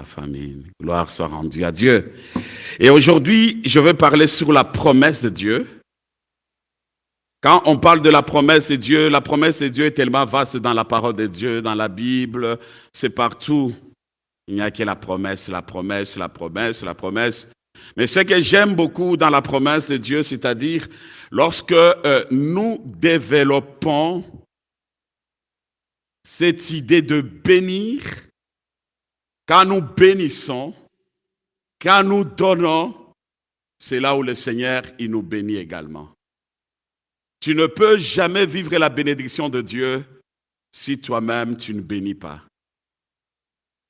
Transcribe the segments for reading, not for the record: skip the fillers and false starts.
la famine. Gloire soit rendue à Dieu. Et aujourd'hui, je veux parler sur la promesse de Dieu. Quand on parle de la promesse de Dieu est tellement vaste dans la parole de Dieu, dans la Bible, c'est partout. Il n'y a que la promesse, la promesse, la promesse, la promesse. Mais ce que j'aime beaucoup dans la promesse de Dieu, c'est-à-dire lorsque nous développons cette idée de bénir, quand nous bénissons, quand nous donnons, c'est là où le Seigneur, il nous bénit également. Tu ne peux jamais vivre la bénédiction de Dieu si toi-même tu ne bénis pas.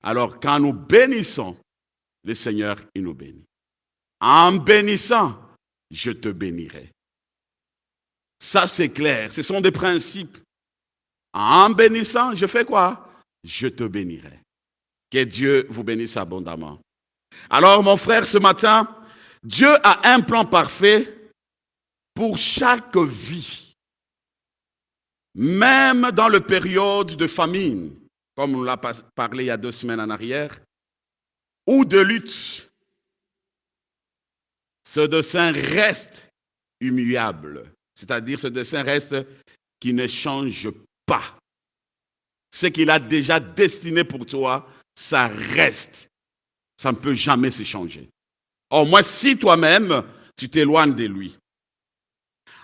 Alors, quand nous bénissons, le Seigneur, il nous bénit. En bénissant, je te bénirai. Ça, c'est clair. Ce sont des principes. En bénissant, je fais quoi? Je te bénirai. Que Dieu vous bénisse abondamment. Alors, mon frère, ce matin, Dieu a un plan parfait pour chaque vie. Même dans la période de famine, comme on l'a parlé il y a 2 semaines en arrière, ou de lutte, ce dessein reste immuable. C'est-à-dire ce dessein reste qui ne change pas. Ce qu'il a déjà destiné pour toi, ça reste. Ça ne peut jamais se changer. Au moins si toi-même, tu t'éloignes de lui.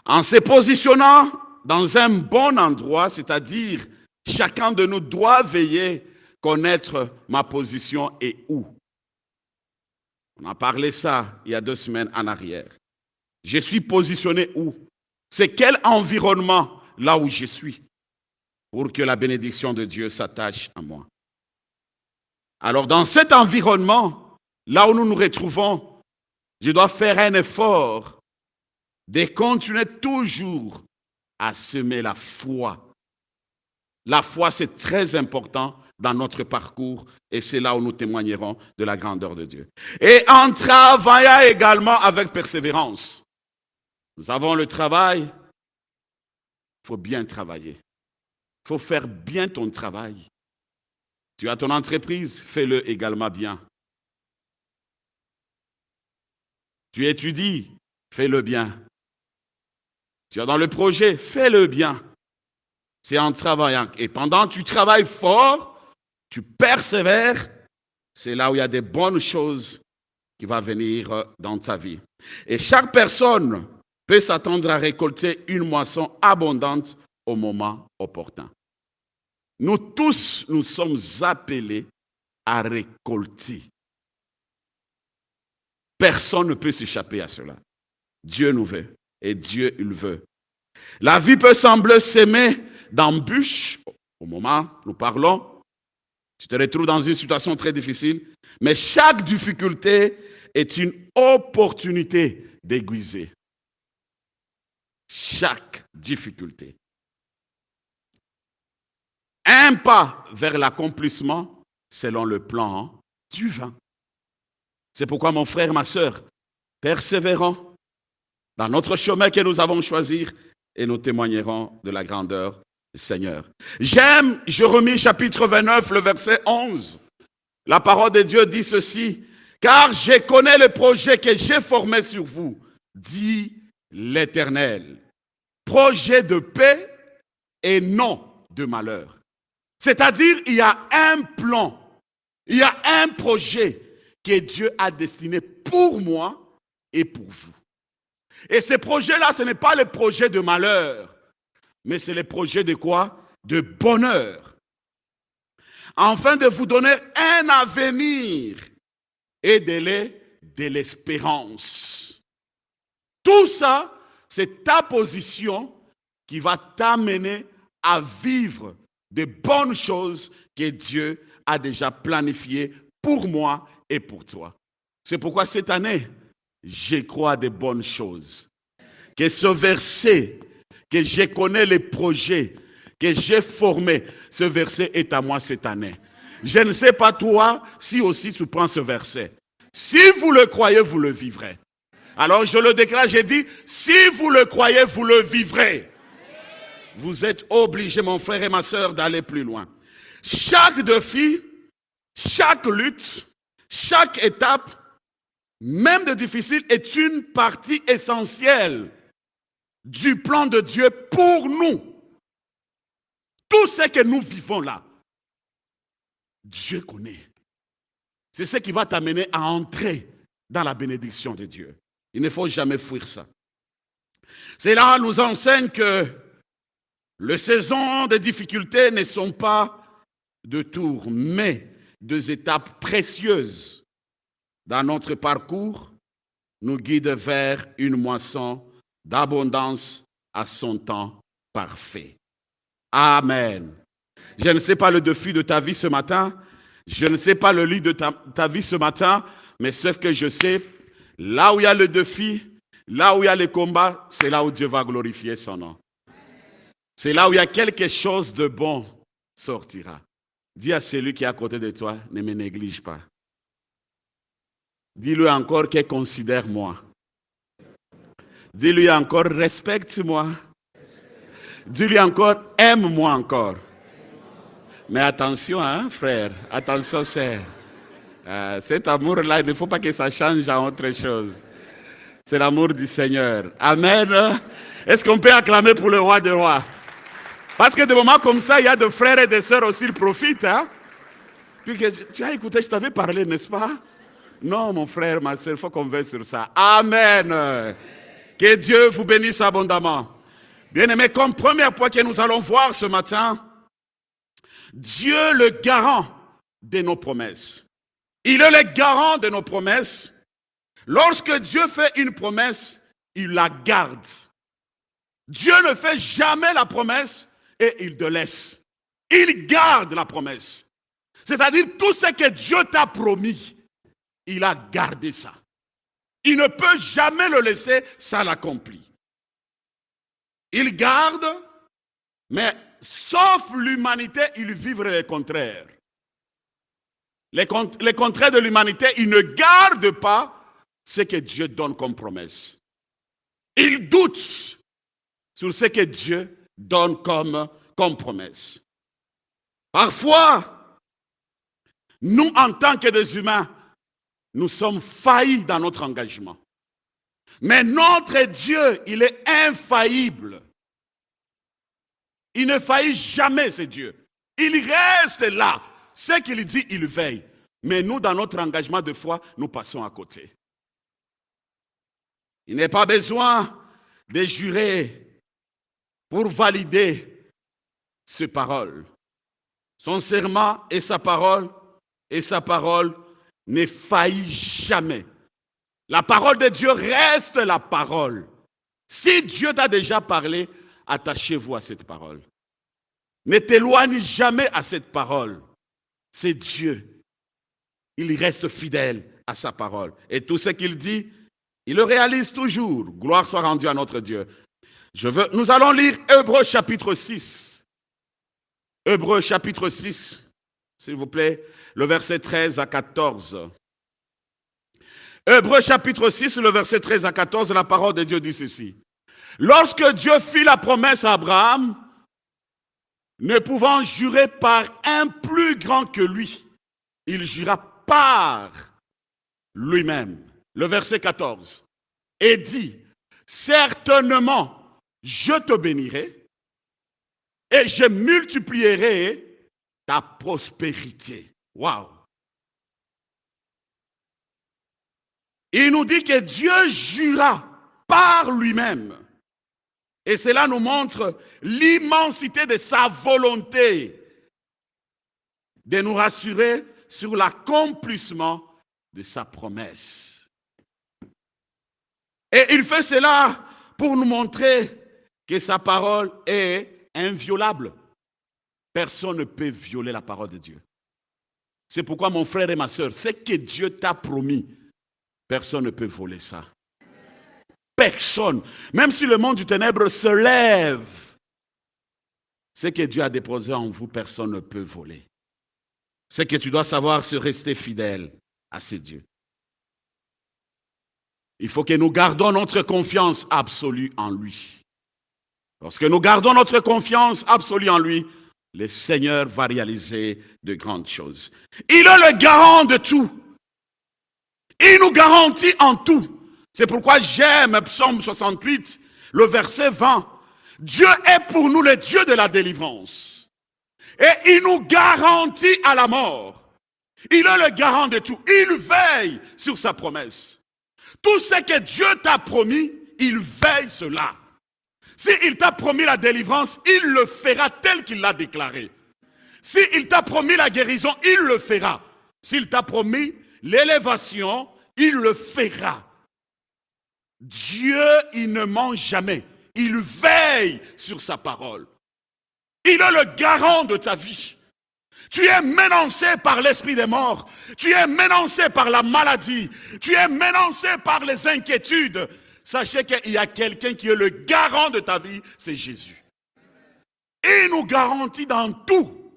En se positionnant dans un bon endroit, c'est-à-dire chacun de nous doit veiller, connaître ma position et où. On a parlé ça il y a 2 semaines en arrière. Je suis positionné où? C'est quel environnement là où je suis pour que la bénédiction de Dieu s'attache à moi. Alors dans cet environnement, là où nous nous retrouvons, je dois faire un effort de continuer toujours à semer la foi. La foi, c'est très important dans notre parcours et c'est là où nous témoignerons de la grandeur de Dieu. Et en travaillant également avec persévérance. Nous avons le travail, il faut bien travailler. Il faut faire bien ton travail. Tu as ton entreprise, fais-le également bien. Tu étudies, fais-le bien. Tu es dans le projet, fais-le bien. C'est en travaillant. Et pendant que tu travailles fort, tu persévères, c'est là où il y a des bonnes choses qui vont venir dans ta vie. Et chaque personne peut s'attendre à récolter une moisson abondante au moment opportun. Nous tous, nous sommes appelés à récolter. Personne ne peut s'échapper à cela. Dieu nous veut. Et Dieu, il veut. La vie peut sembler s'aimer d'embûches. Au moment où nous parlons, tu te retrouves dans une situation très difficile. Mais chaque difficulté est une opportunité d'aiguiser. Chaque difficulté. Un pas vers l'accomplissement selon le plan divin. C'est pourquoi mon frère, ma sœur, persévérons dans notre chemin que nous avons choisi et nous témoignerons de la grandeur du Seigneur. J'aime Jérémie chapitre 29, le verset 11. La parole de Dieu dit ceci: car je connais le projet que j'ai formé sur vous, dit l'Éternel. Projet de paix et non de malheur. C'est-à-dire, il y a un plan, il y a un projet que Dieu a destiné pour moi et pour vous. Et ce projet-là, ce n'est pas le projet de malheur, mais c'est le projet de quoi? De bonheur. Afin de vous donner un avenir et de l'espérance. Tout ça, c'est ta position qui va t'amener à vivre de bonnes choses que Dieu a déjà planifiées pour moi et pour toi. C'est pourquoi cette année, je crois à de bonnes choses. Que ce verset, que je connais les projets, que j'ai formés, ce verset est à moi cette année. Je ne sais pas toi, si aussi tu prends ce verset. Si vous le croyez, vous le vivrez. Alors je le déclare, j'ai dit, si vous le croyez, vous le vivrez. Vous êtes obligés, mon frère et ma sœur, d'aller plus loin. Chaque défi, chaque lutte, Chaque étape, même de difficile, est une partie essentielle du plan de Dieu pour nous. Tout ce que nous vivons là, Dieu connaît. C'est ce qui va t'amener à entrer dans la bénédiction de Dieu. Il ne faut jamais fuir ça. Cela nous enseigne que les saisons de difficultés ne sont pas de tours, mais des étapes précieuses dans notre parcours, nous guident vers une moisson d'abondance à son temps parfait. Amen. Je ne sais pas le défi de ta vie ce matin, je ne sais pas le lit de ta vie ce matin, mais ce que je sais, là où il y a le défi, là où il y a le combat, c'est là où Dieu va glorifier son nom. C'est là où il y a quelque chose de bon sortira. Dis à celui qui est à côté de toi, ne me néglige pas. Dis-lui encore qu'il considère-moi. Dis-lui encore, respecte-moi. Dis-lui encore, aime-moi encore. Mais attention, hein, frère, attention, sœur. Cet amour-là, il ne faut pas que ça change à autre chose. C'est l'amour du Seigneur. Amen. Est-ce qu'on peut acclamer pour le roi des rois? Parce que des moments comme ça, il y a des frères et des sœurs aussi, ils profitent. Hein? Puis tu as écouté, je t'avais parlé, n'est-ce pas? Non, mon frère, ma sœur, il faut qu'on veille sur ça. Amen. Que Dieu vous bénisse abondamment. Bien-aimés, comme premier point que nous allons voir ce matin, Dieu le garant de nos promesses. Il est le garant de nos promesses. Lorsque Dieu fait une promesse, il la garde. Dieu ne fait jamais la promesse et il te laisse. Il garde la promesse. C'est-à-dire tout ce que Dieu t'a promis, il a gardé ça. Il ne peut jamais le laisser, ça l'accomplit. Il garde, mais sauf l'humanité, il vivrait le contraire. Les contraires de l'humanité, il ne garde pas ce que Dieu donne comme promesse. Il doute sur ce que Dieu donne comme promesse. Parfois, nous, en tant que des humains, nous sommes faillis dans notre engagement. Mais notre Dieu, il est infaillible. Il ne faillit jamais, ce Dieu. Il reste là. Ce qu'il dit, il veille. Mais nous, dans notre engagement de foi, nous passons à côté. Il n'est pas besoin de jurer pour valider ses paroles. Son serment et sa parole ne faillit jamais. La parole de Dieu reste la parole. Si Dieu t'a déjà parlé, attachez-vous à cette parole. Ne t'éloigne jamais à cette parole. C'est Dieu. Il reste fidèle à sa parole. Et tout ce qu'il dit, il le réalise toujours. Gloire soit rendue à notre Dieu. Nous allons lire Hébreux chapitre 6. Hébreux chapitre 6, s'il vous plaît, le verset 13 à 14. Hébreux chapitre 6, le verset 13 à 14, la parole de Dieu dit ceci. Lorsque Dieu fit la promesse à Abraham, ne pouvant jurer par un plus grand que lui, il jura par lui-même. Le verset 14. Et dit, certainement, je te bénirai et je multiplierai ta prospérité. Waouh! Il nous dit que Dieu jura par lui-même. Et cela nous montre l'immensité de sa volonté de nous rassurer sur l'accomplissement de sa promesse. Et il fait cela pour nous montrer que sa parole est inviolable. Personne ne peut violer la parole de Dieu. C'est pourquoi mon frère et ma sœur, ce que Dieu t'a promis, personne ne peut voler ça. Personne. Même si le monde du ténèbre se lève, ce que Dieu a déposé en vous, personne ne peut voler. Ce que tu dois savoir, c'est rester fidèle à ce Dieu. Il faut que nous gardons notre confiance absolue en lui. Lorsque nous gardons notre confiance absolue en lui, le Seigneur va réaliser de grandes choses. Il est le garant de tout. Il nous garantit en tout. C'est pourquoi j'aime Psaume 68, le verset 20. Dieu est pour nous le Dieu de la délivrance. Et il nous garantit à la mort. Il est le garant de tout. Il veille sur sa promesse. Tout ce que Dieu t'a promis, il veille cela. S'il t'a promis la délivrance, il le fera tel qu'il l'a déclaré. S'il t'a promis la guérison, il le fera. S'il t'a promis l'élévation, il le fera. Dieu, il ne ment jamais. Il veille sur sa parole. Il est le garant de ta vie. Tu es menacé par l'esprit des morts. Tu es menacé par la maladie. Tu es menacé par les inquiétudes. Sachez qu'il y a quelqu'un qui est le garant de ta vie, c'est Jésus. Il nous garantit dans tout.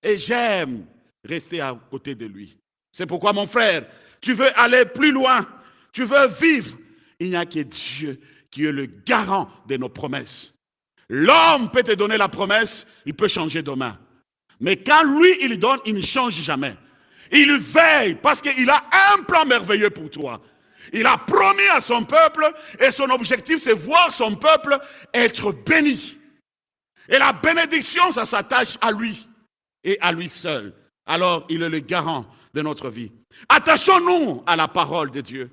Et j'aime rester à côté de lui. C'est pourquoi, mon frère, tu veux aller plus loin, tu veux vivre. Il n'y a que Dieu qui est le garant de nos promesses. L'homme peut te donner la promesse, il peut changer demain. Mais quand lui, il donne, il ne change jamais. Il veille parce qu'il a un plan merveilleux pour toi. Il a promis à son peuple et son objectif, c'est voir son peuple être béni. Et la bénédiction, ça s'attache à lui et à lui seul. Alors, il est le garant de notre vie. Attachons-nous à la parole de Dieu.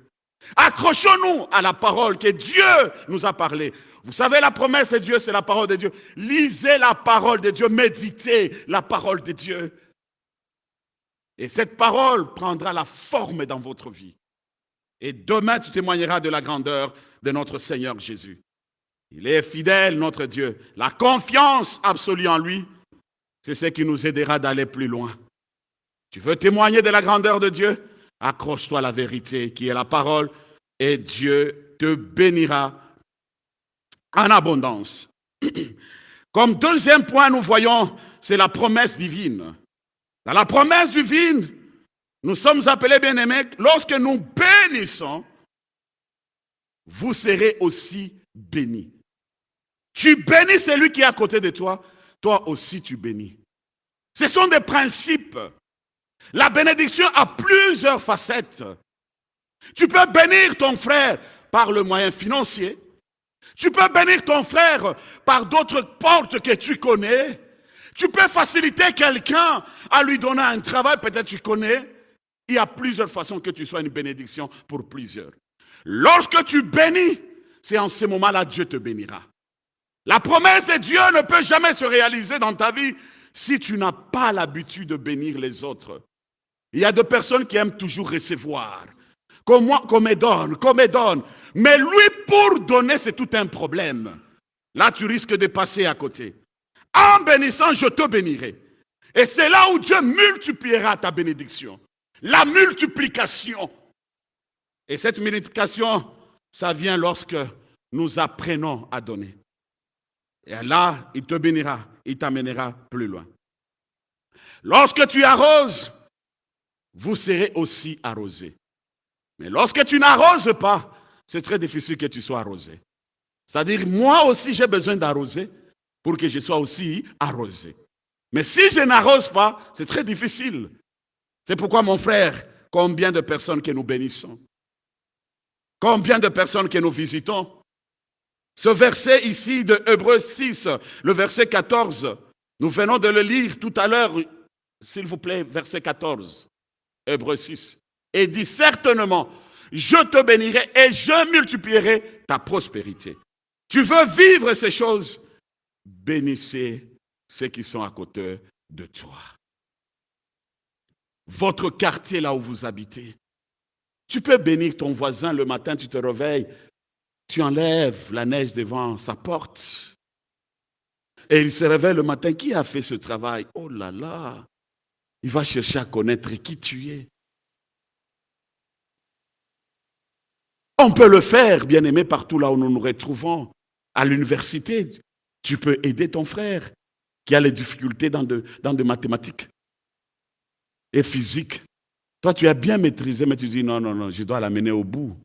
Accrochons-nous à la parole que Dieu nous a parlé. Vous savez, la promesse de Dieu, c'est la parole de Dieu. Lisez la parole de Dieu, méditez la parole de Dieu. Et cette parole prendra la forme dans votre vie. Et demain, tu témoigneras de la grandeur de notre Seigneur Jésus. Il est fidèle, notre Dieu. La confiance absolue en lui, c'est ce qui nous aidera d'aller plus loin. Tu veux témoigner de la grandeur de Dieu? Accroche-toi à la vérité qui est la parole et Dieu te bénira en abondance. Comme deuxième point, nous voyons, c'est la promesse divine. Dans la promesse divine, nous sommes appelés, bien-aimés, lorsque nous bénissons, vous serez aussi bénis. Tu bénis celui qui est à côté de toi, toi aussi tu bénis. Ce sont des principes. La bénédiction a plusieurs facettes. Tu peux bénir ton frère par le moyen financier. Tu peux bénir ton frère par d'autres portes que tu connais. Tu peux faciliter quelqu'un à lui donner un travail, peut-être tu connais. Il y a plusieurs façons que tu sois une bénédiction pour plusieurs. Lorsque tu bénis, c'est en ce moment-là Dieu te bénira. La promesse de Dieu ne peut jamais se réaliser dans ta vie si tu n'as pas l'habitude de bénir les autres. Il y a des personnes qui aiment toujours recevoir. Comme moi, qu'on me donne. Mais lui, pour donner, c'est tout un problème. Là, tu risques de passer à côté. En bénissant, je te bénirai. Et c'est là où Dieu multipliera ta bénédiction. La multiplication. Et cette multiplication, ça vient lorsque nous apprenons à donner. Et là, il te bénira, il t'amènera plus loin. Lorsque tu arroses, vous serez aussi arrosés. Mais lorsque tu n'arroses pas, c'est très difficile que tu sois arrosé. C'est-à-dire, moi aussi, j'ai besoin d'arroser pour que je sois aussi arrosé. Mais si je n'arrose pas, c'est très difficile. C'est pourquoi, mon frère, combien de personnes que nous bénissons? Combien de personnes que nous visitons? Ce verset ici de Hébreux 6, le verset 14, nous venons de le lire tout à l'heure, s'il vous plaît, verset 14, Hébreux 6. Et dit certainement, je te bénirai et je multiplierai ta prospérité. Tu veux vivre ces choses? Bénissez ceux qui sont à côté de toi. Votre quartier là où vous habitez. Tu peux bénir ton voisin le matin, tu te réveilles, tu enlèves la neige devant sa porte. Et il se réveille le matin, qui a fait ce travail? Oh là là! Il va chercher à connaître qui tu es. On peut le faire, bien-aimé, partout là où nous nous retrouvons. À l'université, tu peux aider ton frère qui a les difficultés dans des mathématiques et physique. Toi, tu as bien maîtrisé, mais tu dis non, je dois l'amener au bout.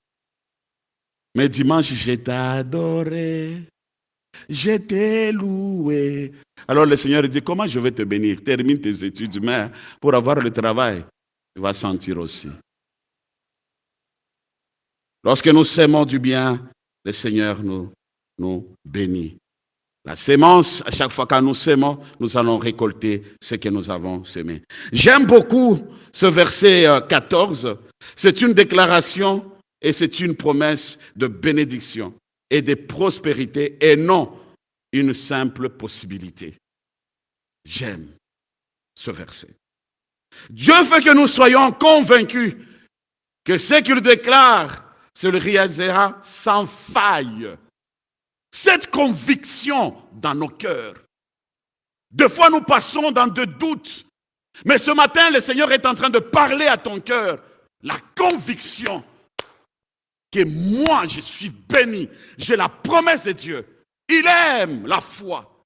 Mais dimanche, je t'ai adoré, je t'ai loué. Alors le Seigneur dit, comment je vais te bénir? Termine tes études, mais pour avoir le travail, tu vas sentir aussi. Lorsque nous sémons du bien, le Seigneur nous bénit. La sémence, à chaque fois que nous sémons, nous allons récolter ce que nous avons sémé. J'aime beaucoup ce verset 14. C'est une déclaration et c'est une promesse de bénédiction et de prospérité et non une simple possibilité. J'aime ce verset. Dieu veut que nous soyons convaincus que ce qu'il déclare, c'est le réalisera sans faille. Cette conviction dans nos cœurs. Des fois, nous passons dans des doutes. Mais ce matin, le Seigneur est en train de parler à ton cœur. La conviction que moi, je suis béni. J'ai la promesse de Dieu. Il aime la foi.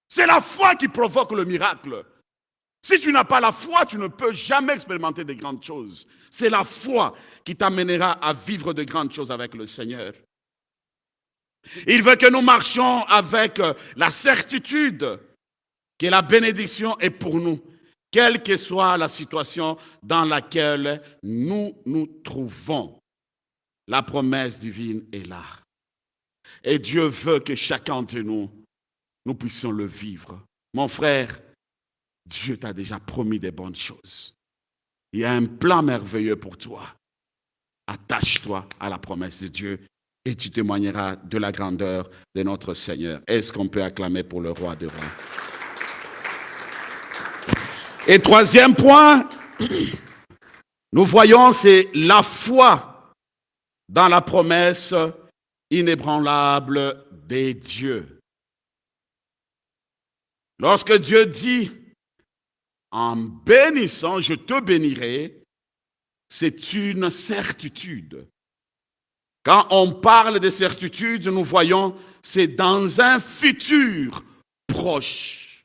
C'est la foi qui provoque le miracle. Si tu n'as pas la foi, tu ne peux jamais expérimenter de grandes choses. C'est la foi qui t'amènera à vivre de grandes choses avec le Seigneur. Il veut que nous marchions avec la certitude que la bénédiction est pour nous, quelle que soit la situation dans laquelle nous nous trouvons. La promesse divine est là. Et Dieu veut que chacun de nous, nous puissions le vivre. Mon frère, Dieu t'a déjà promis des bonnes choses. Il y a un plan merveilleux pour toi. Attache-toi à la promesse de Dieu. Et tu témoigneras de la grandeur de notre Seigneur. Est-ce qu'on peut acclamer pour le roi des rois? Et troisième point, nous voyons, c'est la foi dans la promesse inébranlable des dieux. Lorsque Dieu dit, en bénissant, je te bénirai, c'est une certitude. Quand on parle de certitude, nous voyons, c'est dans un futur proche.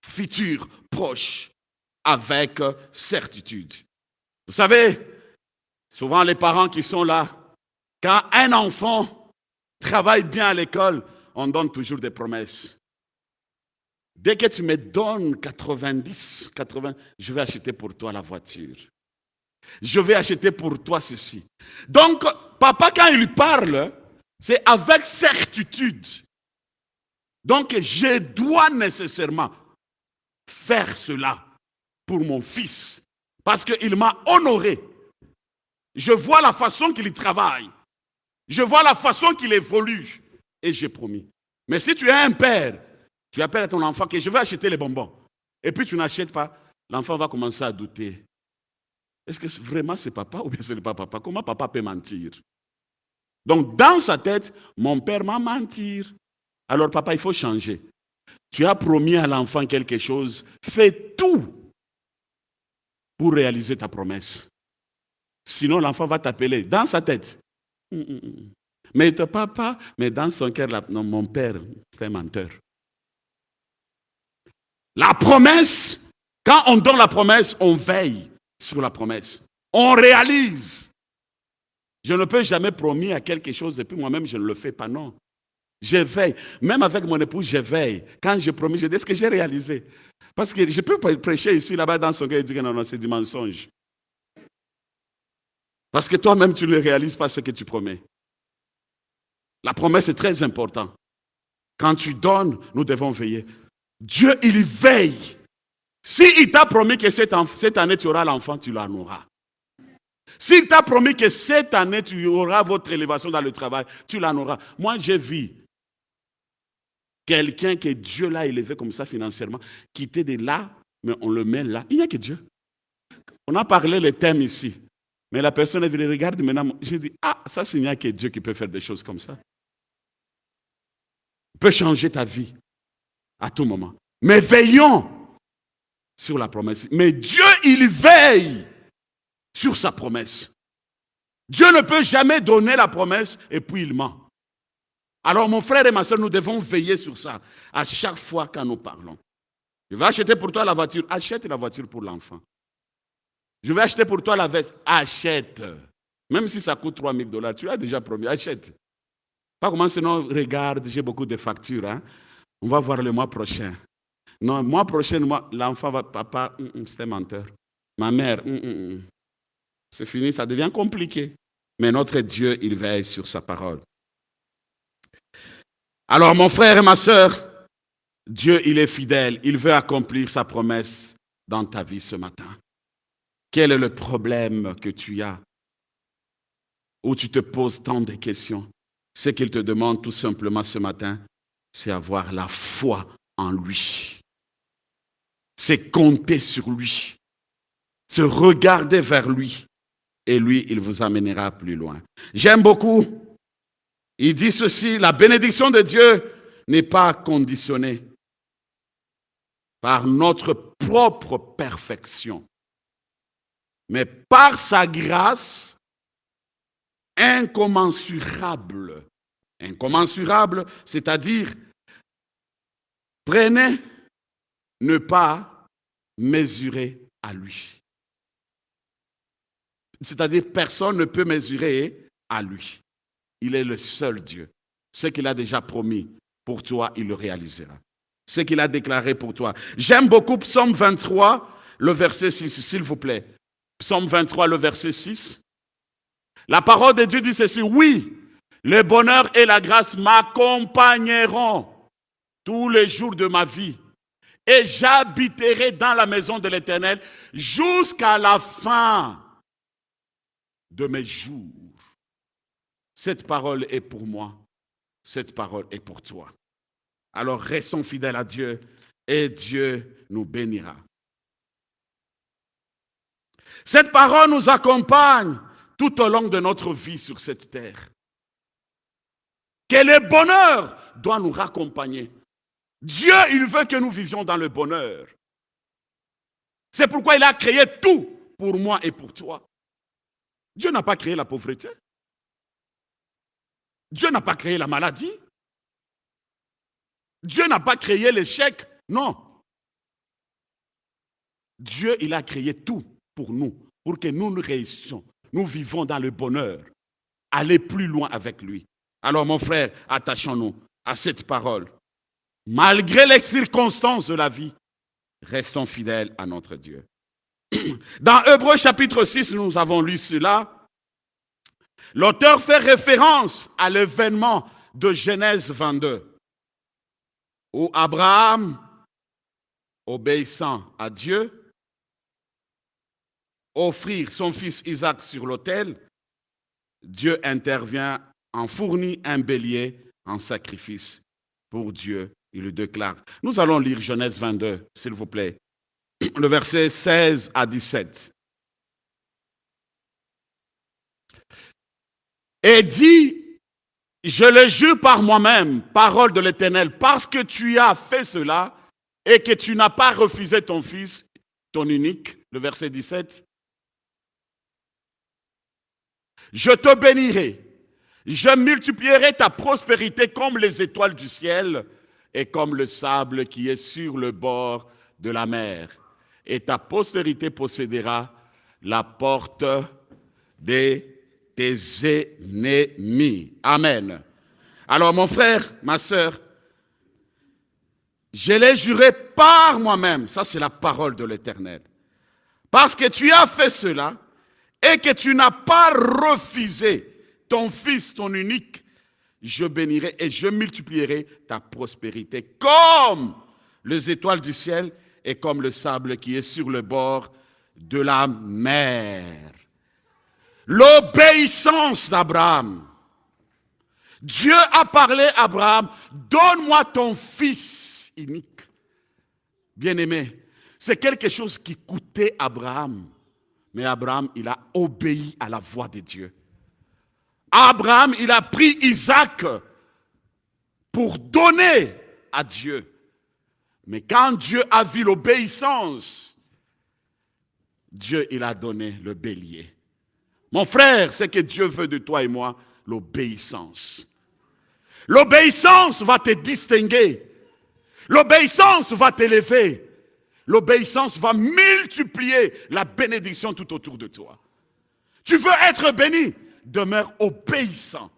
Futur proche, avec certitude. Vous savez, souvent les parents qui sont là, quand un enfant travaille bien à l'école, on donne toujours des promesses. Dès que tu me donnes 90, 80, je vais acheter pour toi la voiture. Je vais acheter pour toi ceci. Donc, papa, quand il parle, c'est avec certitude. Donc, je dois nécessairement faire cela pour mon fils. Parce qu'il m'a honoré. Je vois la façon qu'il travaille. Je vois la façon qu'il évolue. Et j'ai promis. Mais si tu es un père, tu appelles à ton enfant que je vais acheter les bonbons. Et puis tu n'achètes pas, l'enfant va commencer à douter. Est-ce que vraiment c'est papa ou bien ce n'est pas papa? Comment papa peut mentir? Donc dans sa tête, mon père m'a menti. Alors papa, il faut changer. Tu as promis à l'enfant quelque chose, fais tout pour réaliser ta promesse. Sinon l'enfant va t'appeler dans sa tête. Mais ton papa, mais dans son cœur, non, mon père, c'est un menteur. La promesse, quand on donne la promesse, on veille sur la promesse. On réalise. Je ne peux jamais promettre à quelque chose et puis moi-même je ne le fais pas, non. Je veille. Même avec mon épouse, je veille. Quand je promets, je dis, est-ce que j'ai réalisé? Parce que je peux prêcher ici, là-bas, dans son cœur et dire que non, c'est du mensonge. Parce que toi-même, tu ne réalises pas ce que tu promets. La promesse est très importante. Quand tu donnes, nous devons veiller. Dieu, il veille. S'il t'a promis que cette année, tu auras l'enfant, tu l'en auras. S'il t'a promis que cette année, tu auras votre élévation dans le travail, tu l'en auras. Moi, j'ai vu quelqu'un que Dieu l'a élevé comme ça financièrement, quitter de là, mais on le met là. Il n'y a que Dieu. On a parlé les thèmes ici. Mais la personne est venue, regarde maintenant. J'ai dit, ça, il n'y a que Dieu qui peut faire des choses comme ça. Il peut changer ta vie à tout moment. Mais veillons sur la promesse. Mais Dieu, il veille sur sa promesse. Dieu ne peut jamais donner la promesse et puis il ment. Alors mon frère et ma soeur, nous devons veiller sur ça à chaque fois quand nous parlons. Je vais acheter pour toi la voiture, achète la voiture pour l'enfant. Je vais acheter pour toi la veste, achète. Même si ça coûte 3 000 $, tu as déjà promis, achète. Pas comment sinon, regarde, j'ai beaucoup de factures. Hein? On va voir le mois prochain. Non, le mois prochain, l'enfant va, papa, c'est un menteur. Ma mère, c'est fini, ça devient compliqué. Mais notre Dieu, il veille sur sa parole. Alors, mon frère et ma sœur, Dieu, il est fidèle. Il veut accomplir sa promesse dans ta vie ce matin. Quel est le problème que tu as? Où tu te poses tant de questions. Ce qu'il te demande tout simplement ce matin, c'est avoir la foi en lui. C'est compter sur lui. Se regarder vers lui. Et lui, il vous amènera plus loin. J'aime beaucoup. Il dit ceci, la bénédiction de Dieu n'est pas conditionnée par notre propre perfection, mais par sa grâce incommensurable. Incommensurable, c'est-à-dire, prenez ne pas mesurer à lui. C'est-à-dire, personne ne peut mesurer à lui. Il est le seul Dieu. Ce qu'il a déjà promis pour toi, il le réalisera. Ce qu'il a déclaré pour toi. J'aime beaucoup Psaume 23, le verset 6, s'il vous plaît. Psaume 23, le verset 6. La parole de Dieu dit ceci, oui, le bonheur et la grâce m'accompagneront tous les jours de ma vie et j'habiterai dans la maison de l'Éternel jusqu'à la fin de mes jours. Cette parole est pour moi, cette parole est pour toi. Alors restons fidèles à Dieu et Dieu nous bénira. Cette parole nous accompagne tout au long de notre vie sur cette terre. Que le bonheur doit nous raccompagner. Dieu, il veut que nous vivions dans le bonheur. C'est pourquoi il a créé tout pour moi et pour toi. Dieu n'a pas créé la pauvreté. Dieu n'a pas créé la maladie. Dieu n'a pas créé l'échec. Non. Dieu, il a créé tout pour nous, pour que nous réussissions. Nous vivons dans le bonheur. Aller plus loin avec lui. Alors, mon frère, attachons-nous à cette parole. Malgré les circonstances de la vie, restons fidèles à notre Dieu. Dans Hébreux chapitre 6, nous avons lu cela. L'auteur fait référence à l'événement de Genèse 22, où Abraham, obéissant à Dieu, offrit son fils Isaac sur l'autel. Dieu intervient en fournit un bélier en sacrifice pour Dieu. Il le déclare. Nous allons lire Genèse 22, s'il vous plaît. Le verset 16 à 17. Et dit, je le jure par moi-même, parole de l'Éternel, parce que tu as fait cela et que tu n'as pas refusé ton fils, ton unique, le verset 17. Je te bénirai, je multiplierai ta prospérité comme les étoiles du ciel et comme le sable qui est sur le bord de la mer. Et ta postérité possédera la porte de tes ennemis. Amen. Alors mon frère, ma sœur, je l'ai juré par moi-même, ça c'est la parole de l'Éternel, parce que tu as fait cela et que tu n'as pas refusé ton fils, ton unique, je bénirai et je multiplierai ta prospérité comme les étoiles du ciel et comme le sable qui est sur le bord de la mer. L'obéissance d'Abraham. Dieu a parlé à Abraham, donne-moi ton fils unique. Bien-aimé, c'est quelque chose qui coûtait Abraham. Mais Abraham, il a obéi à la voix de Dieu. Abraham, il a pris Isaac pour donner à Dieu. Mais quand Dieu a vu l'obéissance, Dieu, il a donné le bélier. Mon frère, c'est que Dieu veut de toi et moi, l'obéissance. L'obéissance va te distinguer. L'obéissance va t'élever. L'obéissance va multiplier la bénédiction tout autour de toi. Tu veux être béni, demeure obéissant.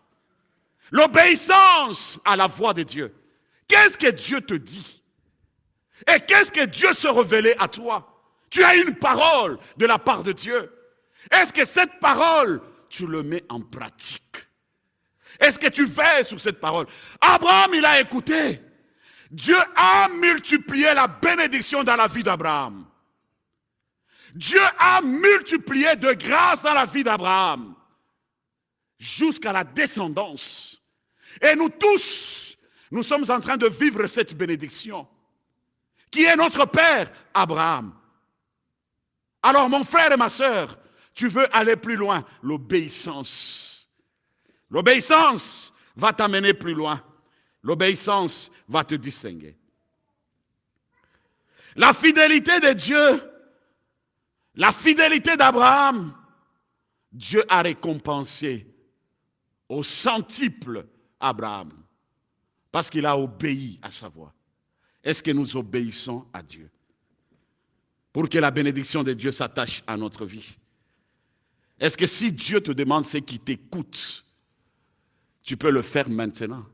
L'obéissance à la voix de Dieu. Qu'est-ce que Dieu te dit? Et qu'est-ce que Dieu se révélait à toi? Tu as une parole de la part de Dieu. Est-ce que cette parole tu le mets en pratique? Est-ce que tu veilles sur cette parole? Abraham, il a écouté. Dieu a multiplié la bénédiction dans la vie d'Abraham. Dieu a multiplié de grâce dans la vie d'Abraham jusqu'à la descendance. Et nous tous, nous sommes en train de vivre cette bénédiction. Qui est notre père? Abraham. Alors mon frère et ma sœur, tu veux aller plus loin? L'obéissance. L'obéissance va t'amener plus loin. L'obéissance va te distinguer. La fidélité de Dieu, la fidélité d'Abraham, Dieu a récompensé au centuple Abraham parce qu'il a obéi à sa voix. Est-ce que nous obéissons à Dieu pour que la bénédiction de Dieu s'attache à notre vie? Est-ce que si Dieu te demande ce qui t'écoute, tu peux le faire maintenant?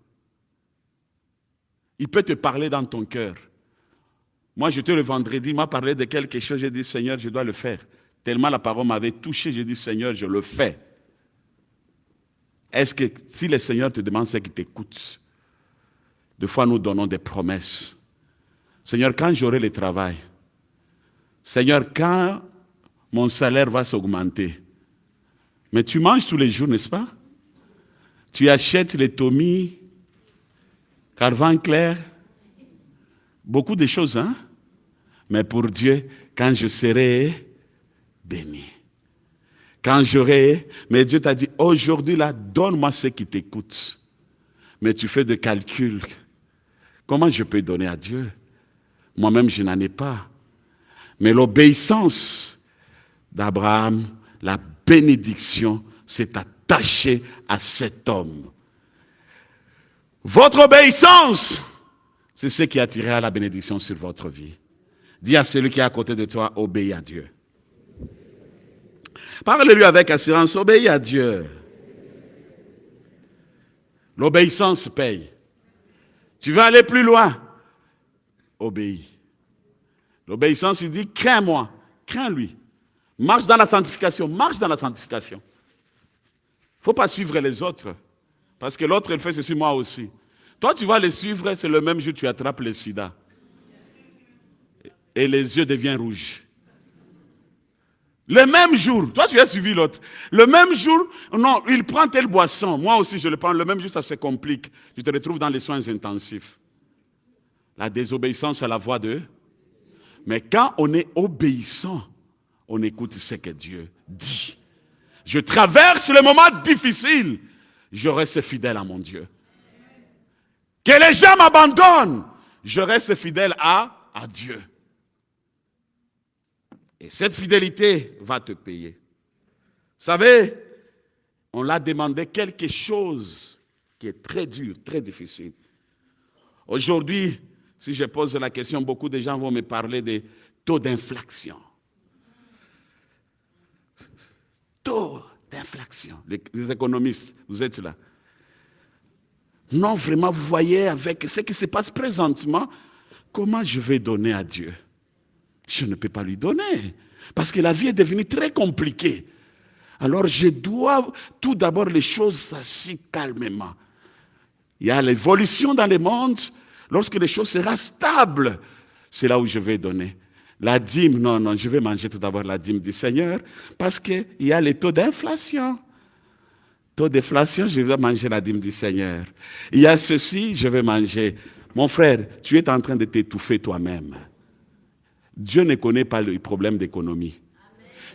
Il peut te parler dans ton cœur. Moi, j'étais le vendredi, il m'a parlé de quelque chose, j'ai dit, Seigneur, je dois le faire. Tellement la parole m'avait touché, j'ai dit, Seigneur, je le fais. Est-ce que si le Seigneur te demande ce qui t'écoute, des fois nous donnons des promesses. Seigneur, quand j'aurai le travail, Seigneur, quand mon salaire va s'augmenter, mais tu manges tous les jours, n'est-ce pas? Tu achètes les Tommy, Carvan Clair, beaucoup de choses, hein? Mais pour Dieu, quand je serai béni, quand j'aurai, mais Dieu t'a dit, aujourd'hui là, donne-moi ce qui t'écoute. Mais tu fais des calculs. Comment je peux donner à Dieu? Moi-même, je n'en ai pas. Mais l'obéissance d'Abraham, la bénédiction s'est attachée à cet homme. Votre obéissance, c'est ce qui attirera la bénédiction sur votre vie. Dis à celui qui est à côté de toi, obéis à Dieu. Parle-lui avec assurance, obéis à Dieu. L'obéissance paye. Tu veux aller plus loin? Obéis. L'obéissance, il dit, crains-moi, crains-lui. Marche dans la sanctification, marche dans la sanctification. Il ne faut pas suivre les autres. Parce que l'autre, il fait ceci, moi aussi. Toi, tu vas les suivre, c'est le même jour que tu attrapes le sida. Et les yeux deviennent rouges. Le même jour, toi tu as suivi l'autre. Le même jour, non, il prend telle boisson. Moi aussi, je le prends. Le même jour, ça se complique. Je te retrouve dans les soins intensifs. La désobéissance à la voix de... Mais quand on est obéissant, on écoute ce que Dieu dit. Je traverse les moments difficiles. Je reste fidèle à mon Dieu. Que les gens m'abandonnent. Je reste fidèle à Dieu. Et cette fidélité va te payer. Vous savez, on l'a demandé quelque chose qui est très dur, très difficile. Aujourd'hui, si je pose la question, beaucoup de gens vont me parler des taux d'inflation. Taux d'inflation. Les économistes, vous êtes là. Non, vraiment, vous voyez avec ce qui se passe présentement, comment je vais donner à Dieu? Je ne peux pas lui donner, parce que la vie est devenue très compliquée. Alors je dois tout d'abord les choses s'assis calmement. Il y a l'évolution dans le monde. Lorsque les choses seront stables, c'est là où je vais donner. La dîme, non, je vais manger tout d'abord la dîme du Seigneur, parce qu'il y a les taux d'inflation. Taux d'inflation, je vais manger la dîme du Seigneur. Il y a ceci, je vais manger. Mon frère, tu es en train de t'étouffer toi-même. Dieu ne connaît pas le problème d'économie.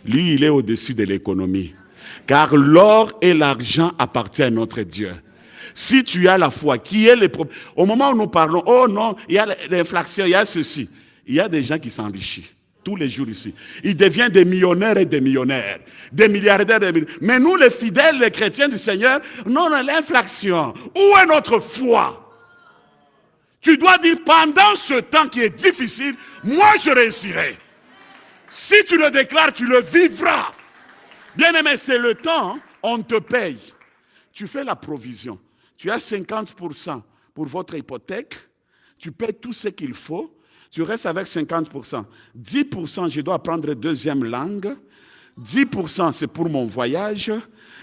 Lui, il est au-dessus de l'économie. Car l'or et l'argent appartiennent à notre Dieu. Si tu as la foi, qui est le problème? Au moment où nous parlons, oh non, il y a l'inflation, il y a ceci. Il y a des gens qui s'enrichissent tous les jours ici. Ils deviennent des millionnaires et des millionnaires, des milliardaires, des milliardaires. Mais nous, les fidèles, les chrétiens du Seigneur, non, l'inflation. Où est notre foi? Tu dois dire, pendant ce temps qui est difficile, moi je réussirai. Si tu le déclares, tu le vivras. Bien-aimé, c'est le temps, on te paye. Tu fais la provision. Tu as 50% pour votre hypothèque. Tu payes tout ce qu'il faut. Tu restes avec 50%. 10%, je dois apprendre deuxième langue. 10% c'est pour mon voyage,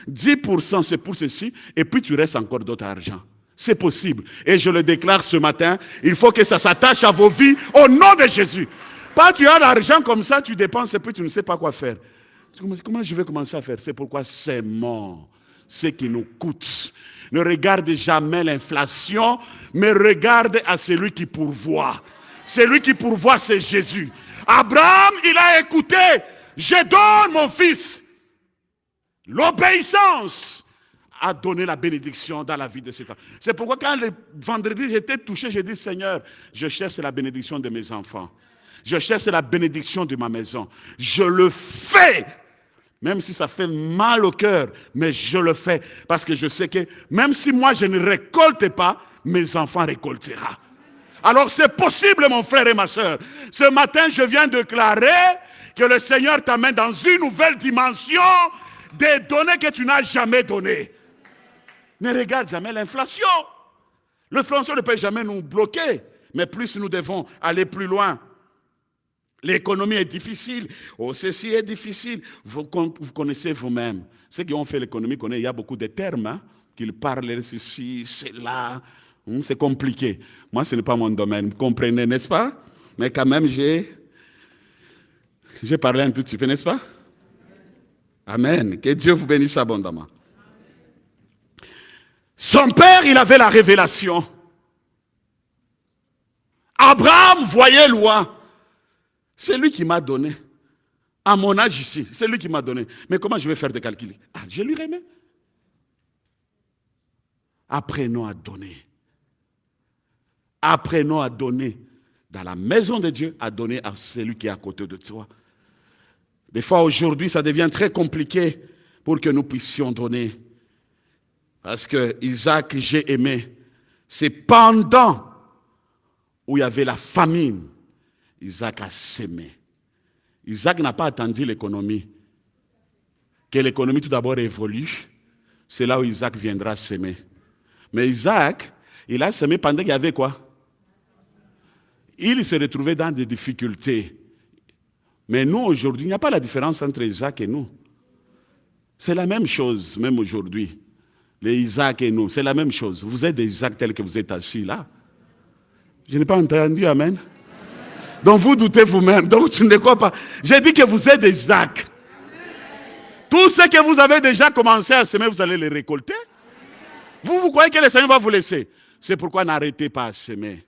10% c'est pour ceci, et puis tu restes encore d'autres argent. C'est possible. Et je le déclare ce matin, il faut que ça s'attache à vos vies au nom de Jésus. Pas tu as l'argent comme ça, tu dépenses et puis tu ne sais pas quoi faire. Comment je vais commencer à faire? C'est pourquoi c'est mort. Ce qui nous coûte. Ne regarde jamais l'inflation, mais regarde à celui qui pourvoit. Celui qui pourvoit, c'est Jésus. Abraham, il a écouté. Je donne mon fils. L'obéissance a donné la bénédiction dans la vie de cet homme. C'est pourquoi quand le vendredi j'étais touché, j'ai dit Seigneur, je cherche la bénédiction de mes enfants. Je cherche la bénédiction de ma maison. Je le fais. Même si ça fait mal au cœur, mais je le fais. Parce que je sais que même si moi je ne récolte pas, mes enfants récolteront. Alors c'est possible mon frère et ma soeur. Ce matin je viens déclarer que le Seigneur t'amène dans une nouvelle dimension des données que tu n'as jamais données. Ne regarde jamais l'inflation. L'inflation ne peut jamais nous bloquer. Mais plus nous devons aller plus loin. L'économie est difficile. Oh, ceci est difficile. Vous connaissez vous-même. Ceux qui ont fait l'économie connaissent. Il y a beaucoup de termes hein, qu'ils parlent ceci, cela. C'est compliqué. Moi, ce n'est pas mon domaine. Vous comprenez, n'est-ce pas? Mais quand même, j'ai parlé un tout petit peu, n'est-ce pas? Amen. Que Dieu vous bénisse abondamment. Son père, il avait la révélation. Abraham voyait loin. C'est lui qui m'a donné. À mon âge ici, c'est lui qui m'a donné. Mais comment je vais faire des calculs? Ah, je lui remets. Apprenons à donner. Apprenons à donner. Dans la maison de Dieu, à donner à celui qui est à côté de toi. Des fois, aujourd'hui, ça devient très compliqué pour que nous puissions donner. Parce que Isaac, j'ai aimé, c'est pendant où il y avait la famine, Isaac a sémé. Isaac n'a pas attendu l'économie. Que l'économie tout d'abord évolue, c'est là où Isaac viendra s'aimer. Mais Isaac, il a semé pendant qu'il y avait quoi? Il se retrouvait dans des difficultés. Mais nous, aujourd'hui, il n'y a pas la différence entre Isaac et nous. C'est la même chose, même aujourd'hui. Les Isaac et nous, c'est la même chose. Vous êtes des Isaac tels que vous êtes assis là. Je n'ai pas entendu, amen. Donc vous doutez vous-même, donc tu ne crois pas. J'ai dit que vous êtes des Isaac. Tout ce que vous avez déjà commencé à semer, vous allez les récolter. Vous croyez que le Seigneur va vous laisser? C'est pourquoi n'arrêtez pas à semer.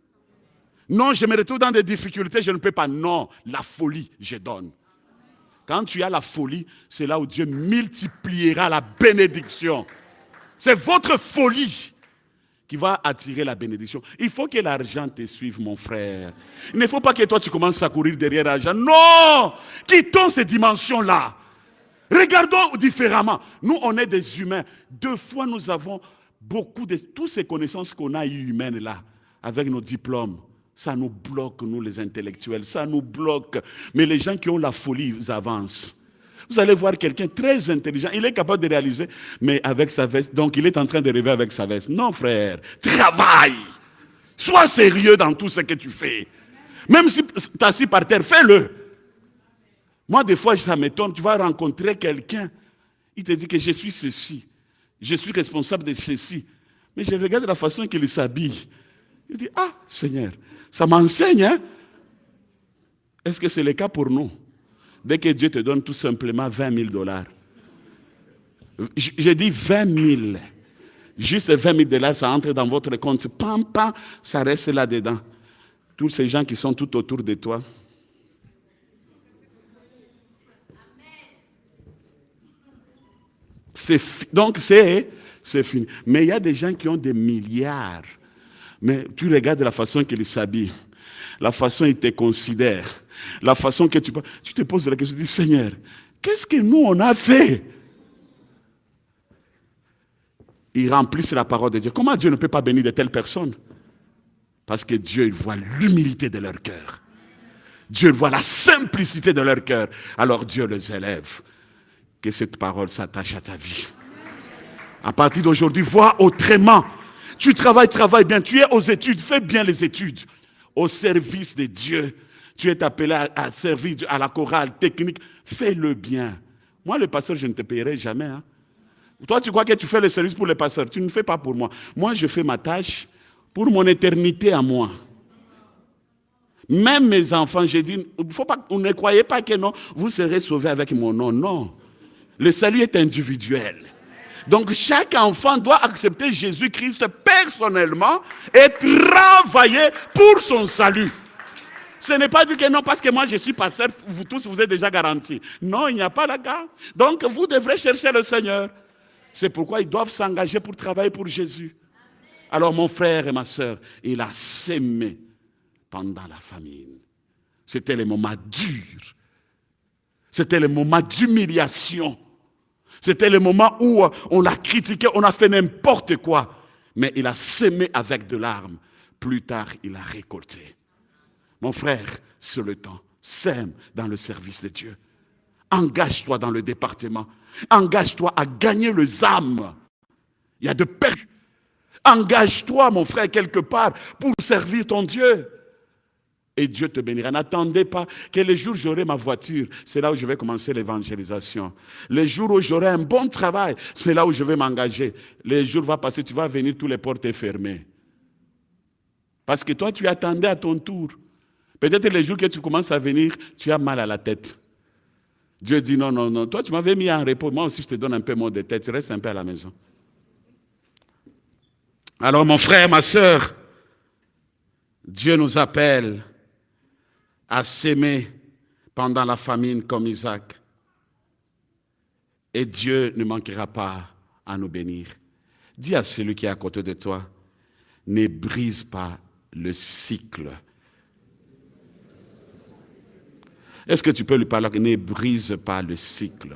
Non, je me retrouve dans des difficultés, je ne peux pas. Non, la folie, je donne. Quand tu as la folie, c'est là où Dieu multipliera la bénédiction. C'est votre folie qui va attirer la bénédiction. Il faut que l'argent te suive, mon frère. Il ne faut pas que toi, tu commences à courir derrière l'argent. Non! Quittons ces dimensions-là. Regardons différemment. Nous, on est des humains. Deux fois, nous avons beaucoup de... Toutes ces connaissances qu'on a eues humaines là, avec nos diplômes, ça nous bloque, nous les intellectuels. Ça nous bloque. Mais les gens qui ont la folie, ils avancent. Vous allez voir quelqu'un très intelligent, il est capable de réaliser, mais avec sa veste, donc il est en train de rêver avec sa veste. Non frère, travaille, sois sérieux dans tout ce que tu fais. Même si tu es assis par terre, fais-le. Moi des fois ça m'étonne, tu vas rencontrer quelqu'un, il te dit que je suis ceci, je suis responsable de ceci. Mais je regarde la façon qu'il s'habille. Il dit, ah Seigneur, ça m'enseigne, hein? Est-ce que c'est le cas pour nous? Dès que Dieu te donne tout simplement 20 000 $. J'ai dit 20 000. Juste 20 000 $, ça entre dans votre compte. Pam, pam, ça reste là-dedans. Tous ces gens qui sont tout autour de toi. Donc c'est fini. Mais il y a des gens qui ont des milliards. Mais tu regardes la façon qu'ils s'habillent. La façon qu'ils te considèrent. La façon que tu te poses la question, tu dis, Seigneur, qu'est-ce que nous on a fait? Ils remplissent la parole de Dieu. Comment Dieu ne peut pas bénir de telles personnes? Parce que Dieu, il voit l'humilité de leur cœur. Dieu voit la simplicité de leur cœur. Alors Dieu les élève. Que cette parole s'attache à ta vie. À partir d'aujourd'hui, vois autrement. Tu travailles bien. Tu es aux études, fais bien les études. Au service de Dieu. Tu es appelé à servir à la chorale technique. Fais-le bien. Moi, le pasteur, je ne te paierai jamais. Hein. Toi, tu crois que tu fais le service pour les pasteurs. Tu ne fais pas pour moi. Moi, je fais ma tâche pour mon éternité à moi. Même mes enfants, j'ai dit, vous ne croyez pas que non, vous serez sauvés avec mon nom. Non. Le salut est individuel. Donc, chaque enfant doit accepter Jésus-Christ personnellement et travailler pour son salut. Ce n'est pas dit que non, parce que moi je suis pasteur, vous tous, vous êtes déjà garantis. Non, il n'y a pas la garde. Donc, vous devrez chercher le Seigneur. C'est pourquoi ils doivent s'engager pour travailler pour Jésus. Alors, mon frère et ma soeur, il a sémé pendant la famine. C'était les moments durs. C'était les moments d'humiliation. C'était le moment où on l'a critiqué, on a fait n'importe quoi. Mais il a sémé avec de larmes. Plus tard, il a récolté. Mon frère, sur le temps, sème dans le service de Dieu. Engage-toi dans le département. Engage-toi à gagner les âmes. Il y a de perdus. Engage-toi, mon frère, quelque part pour servir ton Dieu. Et Dieu te bénira. N'attendez pas que les jours où j'aurai ma voiture, c'est là où je vais commencer l'évangélisation. Les jours où j'aurai un bon travail, c'est là où je vais m'engager. Les jours vont passer, tu vas venir, toutes les portes sont fermées. Parce que toi, tu attendais à ton tour. Peut-être les jours que tu commences à venir, tu as mal à la tête. Dieu dit non, non, non. Toi, tu m'avais mis en repos. Moi aussi, je te donne un peu mal de tête. Tu restes un peu à la maison. Alors, mon frère, ma soeur, Dieu nous appelle à s'aimer pendant la famine comme Isaac. Et Dieu ne manquera pas à nous bénir. Dis à celui qui est à côté de toi, ne brise pas le cycle. Est-ce que tu peux lui parler? Ne brise pas le cycle.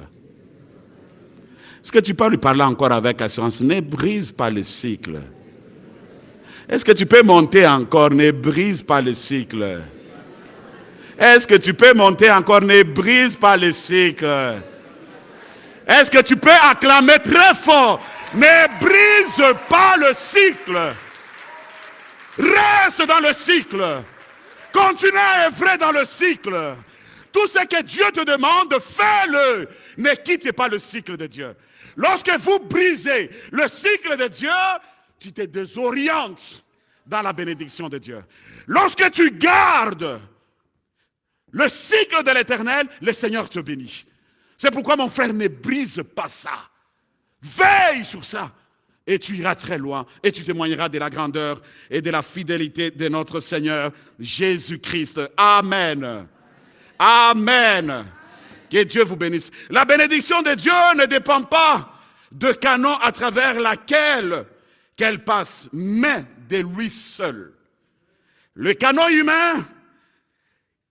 Est-ce que tu peux lui parler encore avec assurance? Ne brise pas le cycle. Est-ce que tu peux monter encore? Ne brise pas le cycle. Est-ce que tu peux monter encore? Ne brise pas le cycle. Est-ce que tu peux acclamer très fort? Ne brise pas le cycle. Reste dans le cycle. Continue à œuvrer dans le cycle. Tout ce que Dieu te demande, fais-le. Ne quitte pas le cycle de Dieu. Lorsque vous brisez le cycle de Dieu, tu te désorientes dans la bénédiction de Dieu. Lorsque tu gardes le cycle de l'Éternel, le Seigneur te bénit. C'est pourquoi, mon frère, ne brise pas ça. Veille sur ça. Et tu iras très loin. Et tu témoigneras de la grandeur et de la fidélité de notre Seigneur Jésus-Christ. Amen. Amen. Que Dieu vous bénisse. La bénédiction de Dieu ne dépend pas de canon à travers laquelle qu'elle passe, mais de lui seul. Le canon humain,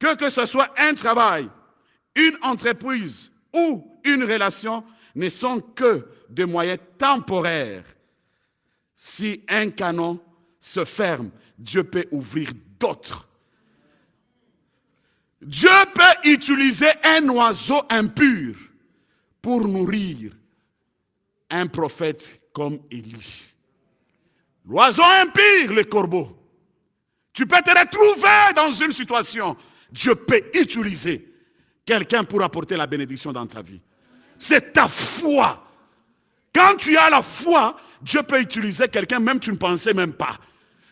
que ce soit un travail, une entreprise ou une relation, ne sont que des moyens temporaires. Si un canon se ferme, Dieu peut ouvrir d'autres. Dieu peut utiliser un oiseau impur pour nourrir un prophète comme Élie. L'oiseau impur, le corbeau. Tu peux te retrouver dans une situation. Dieu peut utiliser quelqu'un pour apporter la bénédiction dans ta vie. C'est ta foi. Quand tu as la foi, Dieu peut utiliser quelqu'un, même tu ne pensais même pas.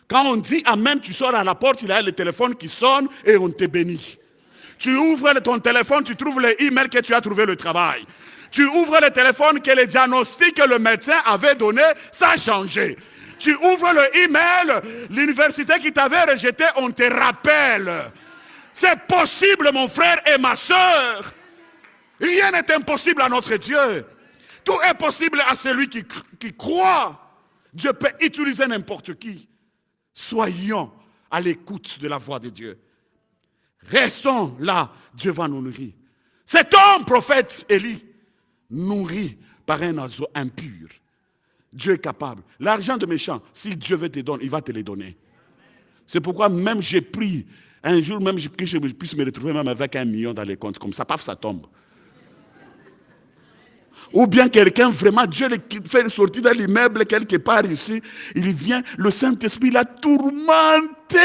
Quand on dit amen, tu sors à la porte, il y a le téléphone qui sonne et on te bénit. Tu ouvres ton téléphone, tu trouves le email que tu as trouvé le travail. Tu ouvres le téléphone que le diagnostic que le médecin avait donné, ça a changé. Tu ouvres le email, l'université qui t'avait rejeté, on te rappelle. C'est possible, mon frère et ma soeur. Rien n'est impossible à notre Dieu. Tout est possible à celui qui croit. Dieu peut utiliser n'importe qui. Soyons à l'écoute de la voix de Dieu. Restons là, Dieu va nous nourrir. Cet homme, prophète Élie, nourri par un oiseau impur. Dieu est capable. L'argent de méchant, si Dieu veut te donner, il va te le donner. C'est pourquoi même j'ai pris, un jour même que je puisse me retrouver même avec 1 million dans les comptes, comme ça, paf, ça tombe. Ou bien quelqu'un, vraiment, Dieu le fait sortir de l'immeuble quelque part ici, il vient, le Saint-Esprit l'a tourmenté,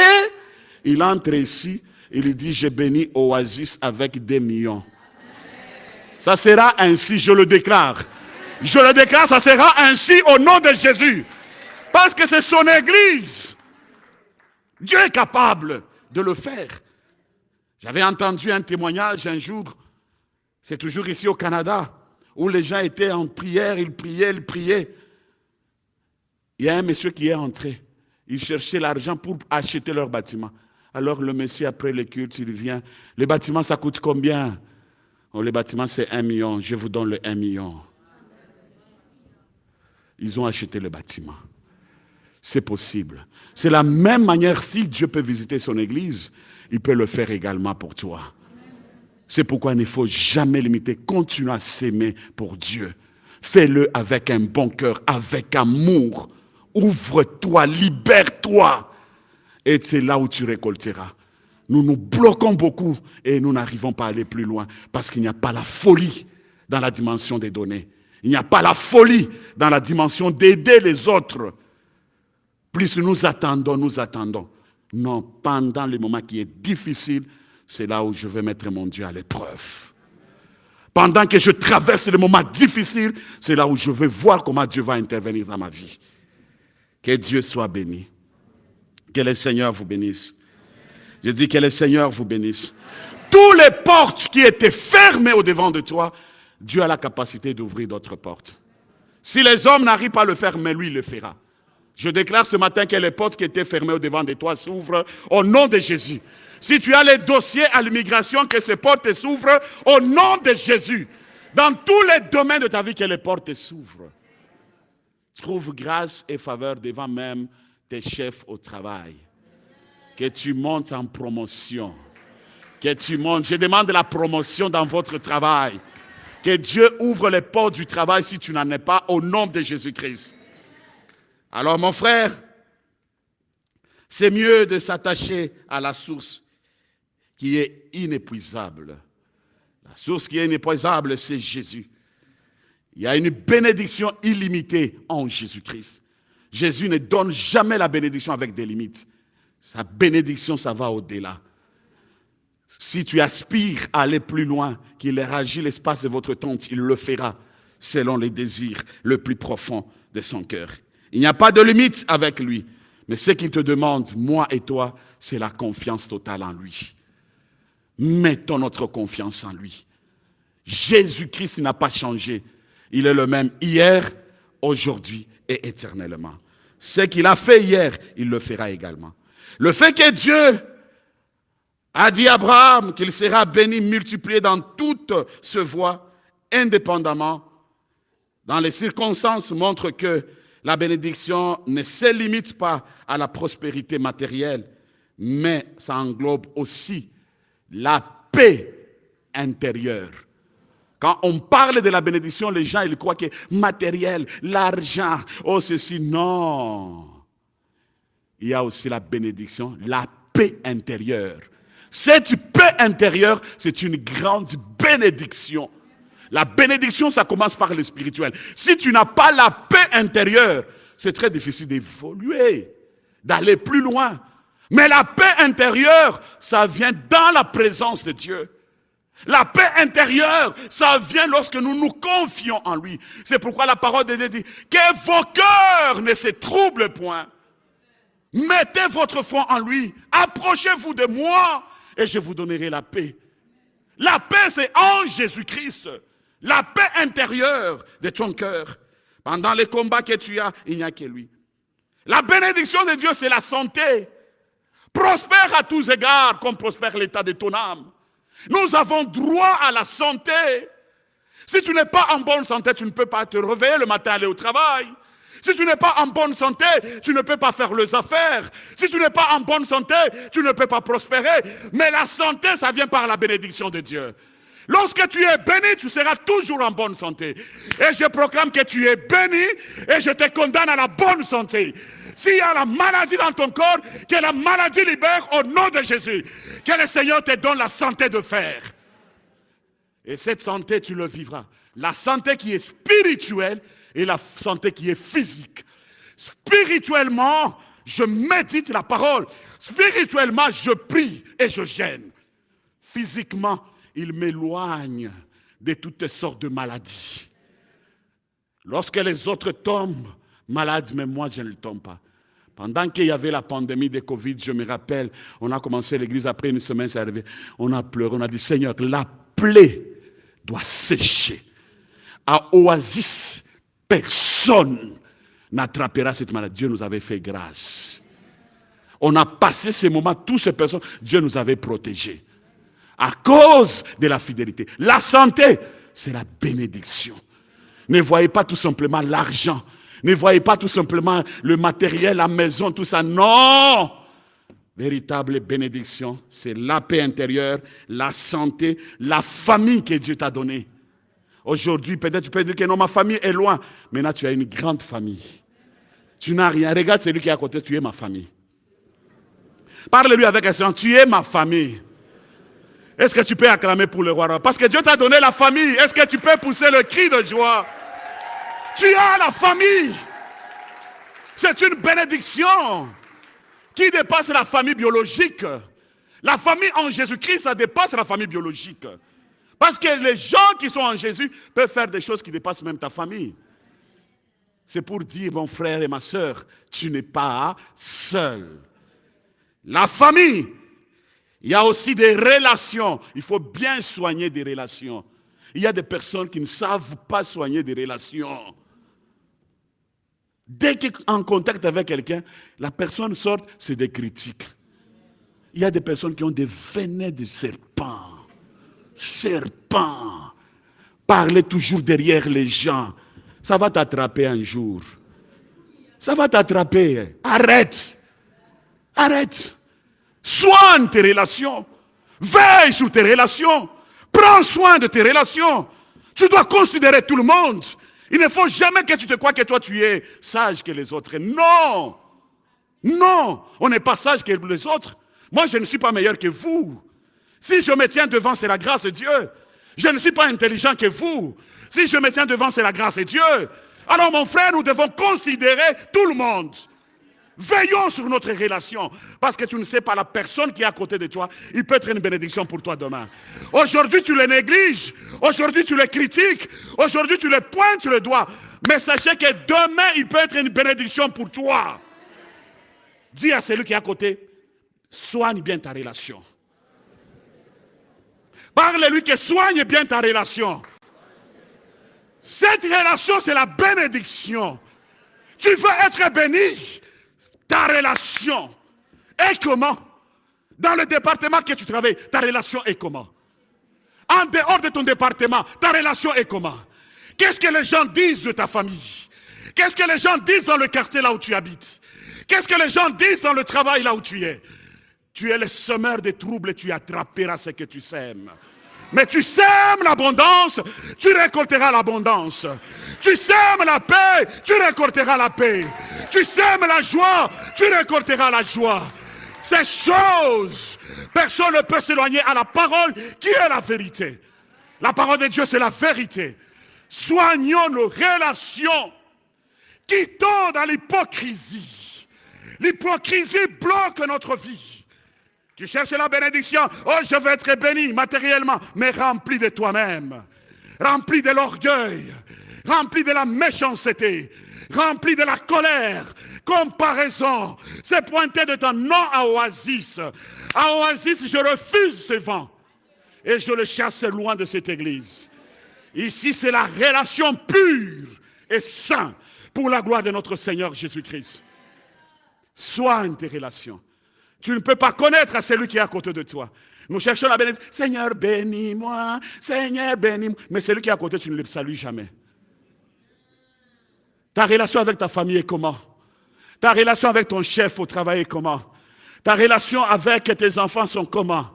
il entre ici, il dit, j'ai béni Oasis avec 2 millions. Ça sera ainsi, je le déclare. Je le déclare, ça sera ainsi au nom de Jésus. Parce que c'est son Église. Dieu est capable de le faire. J'avais entendu un témoignage un jour, c'est toujours ici au Canada, où les gens étaient en prière, ils priaient. Il y a un monsieur qui est entré. Il cherchait l'argent pour acheter leur bâtiment. Alors le monsieur, après le culte, il vient. Le bâtiment, ça coûte combien? Oh, le bâtiment, c'est 1 million. Je vous donne le 1 million. Ils ont acheté le bâtiment. C'est possible. C'est la même manière, si Dieu peut visiter son Église, il peut le faire également pour toi. C'est pourquoi il ne faut jamais limiter. Continue à s'aimer pour Dieu. Fais-le avec un bon cœur, avec amour. Ouvre-toi, libère-toi. Et c'est là où tu récolteras. Nous nous bloquons beaucoup et nous n'arrivons pas à aller plus loin parce qu'il n'y a pas la folie dans la dimension des données. Il n'y a pas la folie dans la dimension d'aider les autres. Plus nous attendons. Non, pendant le moment qui est difficile, c'est là où je vais mettre mon Dieu à l'épreuve. Pendant que je traverse les moments difficiles, c'est là où je vais voir comment Dieu va intervenir dans ma vie. Que Dieu soit béni. Que le Seigneur vous bénisse. Je dis que le Seigneur vous bénisse. Toutes les portes qui étaient fermées au-devant de toi, Dieu a la capacité d'ouvrir d'autres portes. Si les hommes n'arrivent pas à le faire, mais lui, il le fera. Je déclare ce matin que les portes qui étaient fermées au-devant de toi s'ouvrent au nom de Jésus. Si tu as les dossiers à l'immigration, que ces portes s'ouvrent au nom de Jésus. Dans tous les domaines de ta vie, que les portes s'ouvrent. Trouve grâce et faveur devant même tes chefs au travail. Que tu montes en promotion. Que tu montes. Je demande la promotion dans votre travail. Que Dieu ouvre les portes du travail si tu n'en es pas, au nom de Jésus-Christ. Alors mon frère, c'est mieux de s'attacher à la source qui est inépuisable. La source qui est inépuisable, c'est Jésus. Il y a une bénédiction illimitée en Jésus-Christ. Jésus ne donne jamais la bénédiction avec des limites. Sa bénédiction, ça va au-delà. Si tu aspires à aller plus loin, qu'il élargit l'espace de votre tente, il le fera selon les désirs le plus profonds de son cœur. Il n'y a pas de limite avec lui. Mais ce qu'il te demande, moi et toi, c'est la confiance totale en lui. Mettons notre confiance en lui. Jésus-Christ n'a pas changé. Il est le même hier, aujourd'hui et éternellement. Ce qu'il a fait hier, il le fera également. Le fait que Dieu a dit à Abraham qu'il sera béni, multiplié dans toute ses voies, indépendamment, dans les circonstances, montre que la bénédiction ne se limite pas à la prospérité matérielle, mais ça englobe aussi la paix intérieure. Quand on parle de la bénédiction, les gens ils croient que matériel, l'argent, oh ceci, non. Il y a aussi la bénédiction, la paix intérieure. Cette paix intérieure, c'est une grande bénédiction. La bénédiction, ça commence par le spirituel. Si tu n'as pas la paix intérieure, c'est très difficile d'évoluer, d'aller plus loin. Mais la paix intérieure, ça vient dans la présence de Dieu. La paix intérieure, ça vient lorsque nous nous confions en lui. C'est pourquoi la parole de Dieu dit que vos cœurs ne se troublent point. Mettez votre foi en lui. Approchez-vous de moi et je vous donnerai la paix. La paix, c'est en Jésus-Christ. La paix intérieure de ton cœur. Pendant les combats que tu as, il n'y a que lui. La bénédiction de Dieu, c'est la santé. Prospère à tous égards comme prospère l'état de ton âme. Nous avons droit à la santé. Si tu n'es pas en bonne santé, tu ne peux pas te réveiller le matin, aller au travail. Si tu n'es pas en bonne santé, tu ne peux pas faire les affaires. Si tu n'es pas en bonne santé, tu ne peux pas prospérer. Mais la santé, ça vient par la bénédiction de Dieu. Lorsque tu es béni, tu seras toujours en bonne santé. Et je proclame que tu es béni et je te condamne à la bonne santé. S'il y a la maladie dans ton corps, que la maladie libère au nom de Jésus. Que le Seigneur te donne la santé de fer. Et cette santé, tu le vivras. La santé qui est spirituelle et la santé qui est physique. Spirituellement, je médite la parole. Spirituellement, je prie et je gêne. Physiquement, il m'éloigne de toutes sortes de maladies. Lorsque les autres tombent malades, mais moi je ne tombe pas. Pendant qu'il y avait la pandémie de Covid, je me rappelle, on a commencé l'église, après une semaine, c'est arrivé, on a pleuré, on a dit, Seigneur, la plaie doit sécher. À Oasis, personne n'attrapera cette maladie. Dieu nous avait fait grâce. On a passé ces moments, toutes ces personnes, Dieu nous avait protégés. À cause de la fidélité. La santé, c'est la bénédiction. Ne voyez pas tout simplement l'argent. Ne voyez pas tout simplement le matériel, la maison, tout ça. Non! Véritable bénédiction, c'est la paix intérieure, la santé, la famille que Dieu t'a donnée. Aujourd'hui, peut-être tu peux dire que non, ma famille est loin. Maintenant, tu as une grande famille. Tu n'as rien. Regarde celui qui est à côté, tu es ma famille. Parle-lui avec un son, tu es ma famille. Est-ce que tu peux acclamer pour le roi? Parce que Dieu t'a donné la famille. Est-ce que tu peux pousser le cri de joie? Tu as la famille. C'est une bénédiction qui dépasse la famille biologique. La famille en Jésus-Christ, ça dépasse la famille biologique. Parce que les gens qui sont en Jésus peuvent faire des choses qui dépassent même ta famille. C'est pour dire, mon frère et ma soeur, tu n'es pas seul. La famille, il y a aussi des relations. Il faut bien soigner des relations. Il y a des personnes qui ne savent pas soigner des relations. Dès qu'il est en contact avec quelqu'un, la personne sort, c'est des critiques. Il y a des personnes qui ont des venins de serpent. Serpent. Parler toujours derrière les gens. Ça va t'attraper un jour. Ça va t'attraper. Arrête. Arrête. Soigne tes relations. Veille sur tes relations. Prends soin de tes relations. Tu dois considérer tout le monde. Il ne faut jamais que tu te crois que toi tu es sage que les autres. Non. Non. On n'est pas sage que les autres. Moi je ne suis pas meilleur que vous. Si je me tiens devant, c'est la grâce de Dieu. Je ne suis pas intelligent que vous. Si je me tiens devant, c'est la grâce de Dieu. Alors mon frère, nous devons considérer tout le monde. Veillons sur notre relation. Parce que tu ne sais pas la personne qui est à côté de toi. Il peut être une bénédiction pour toi demain. Aujourd'hui, tu les négliges. Aujourd'hui, tu les critiques. Aujourd'hui, tu les pointes sur le doigt. Mais sachez que demain, il peut être une bénédiction pour toi. Dis à celui qui est à côté, soigne bien ta relation. Parle-lui que soigne bien ta relation. Cette relation, c'est la bénédiction. Tu veux être béni. Ta relation est comment? Dans le département que tu travailles, ta relation est comment? En dehors de ton département, ta relation est comment? Qu'est-ce que les gens disent de ta famille? Qu'est-ce que les gens disent dans le quartier là où tu habites? Qu'est-ce que les gens disent dans le travail là où tu es? Tu es le semeur de troubles et tu attraperas ce que tu sèmes. Mais tu sèmes l'abondance, tu récolteras l'abondance. Tu sèmes la paix, tu récolteras la paix. Tu sèmes la joie, tu récolteras la joie. Ces choses, personne ne peut s'éloigner à la parole qui est la vérité. La parole de Dieu, c'est la vérité. Soignons nos relations qui tendent à l'hypocrisie. L'hypocrisie bloque notre vie. Tu cherches la bénédiction. Oh, je veux être béni matériellement, mais rempli de toi-même. Rempli de l'orgueil. Rempli de la méchanceté. Rempli de la colère. Comparaison. C'est pointer de ton nom à Oasis. À Oasis, je refuse ce vent. Et je le chasse loin de cette église. Ici, c'est la relation pure et sainte pour la gloire de notre Seigneur Jésus-Christ. Soigne tes relations. Tu ne peux pas connaître à celui qui est à côté de toi. Nous cherchons la bénédiction. Seigneur, bénis-moi. Seigneur, bénis-moi. Mais celui qui est à côté, tu ne le salues jamais. Ta relation avec ta famille est comment? Ta relation avec ton chef au travail est comment? Ta relation avec tes enfants sont comment?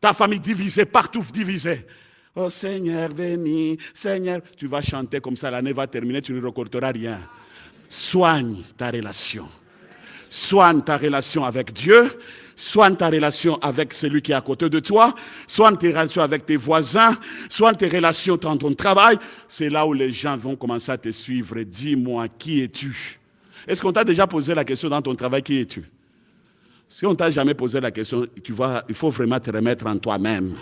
Ta famille divisée, partout divisée. Oh Seigneur, bénis. Seigneur, tu vas chanter comme ça, l'année va terminer, tu ne récolteras rien. Soigne ta relation. Soigne ta relation avec Dieu, soigne ta relation avec celui qui est à côté de toi, soigne tes relations avec tes voisins, soigne tes relations dans ton travail. C'est là où les gens vont commencer à te suivre. Dis-moi, qui es-tu? Est-ce qu'on t'a déjà posé la question dans ton travail, qui es-tu? Si on ne t'a jamais posé la question, tu vois, il faut vraiment te remettre en toi-même.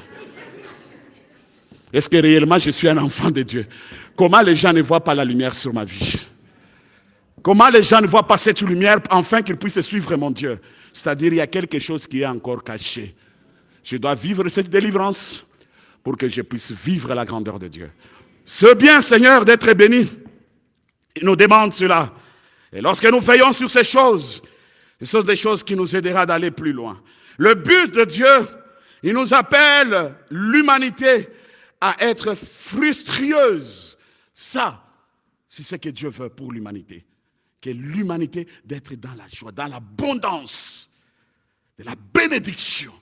Est-ce que réellement je suis un enfant de Dieu? Comment les gens ne voient pas la lumière sur ma vie? Comment les gens ne voient pas cette lumière afin qu'ils puissent suivre mon Dieu? C'est-à-dire, il y a quelque chose qui est encore caché. Je dois vivre cette délivrance pour que je puisse vivre la grandeur de Dieu. C'est bien, Seigneur, d'être béni. Il nous demande cela. Et lorsque nous veillons sur ces choses, ce sont des choses qui nous aideront d'aller plus loin. Le but de Dieu, il nous appelle l'humanité à être fructueuse. Ça, c'est ce que Dieu veut pour l'humanité. Que l'humanité d'être dans la joie, dans l'abondance, de la bénédiction.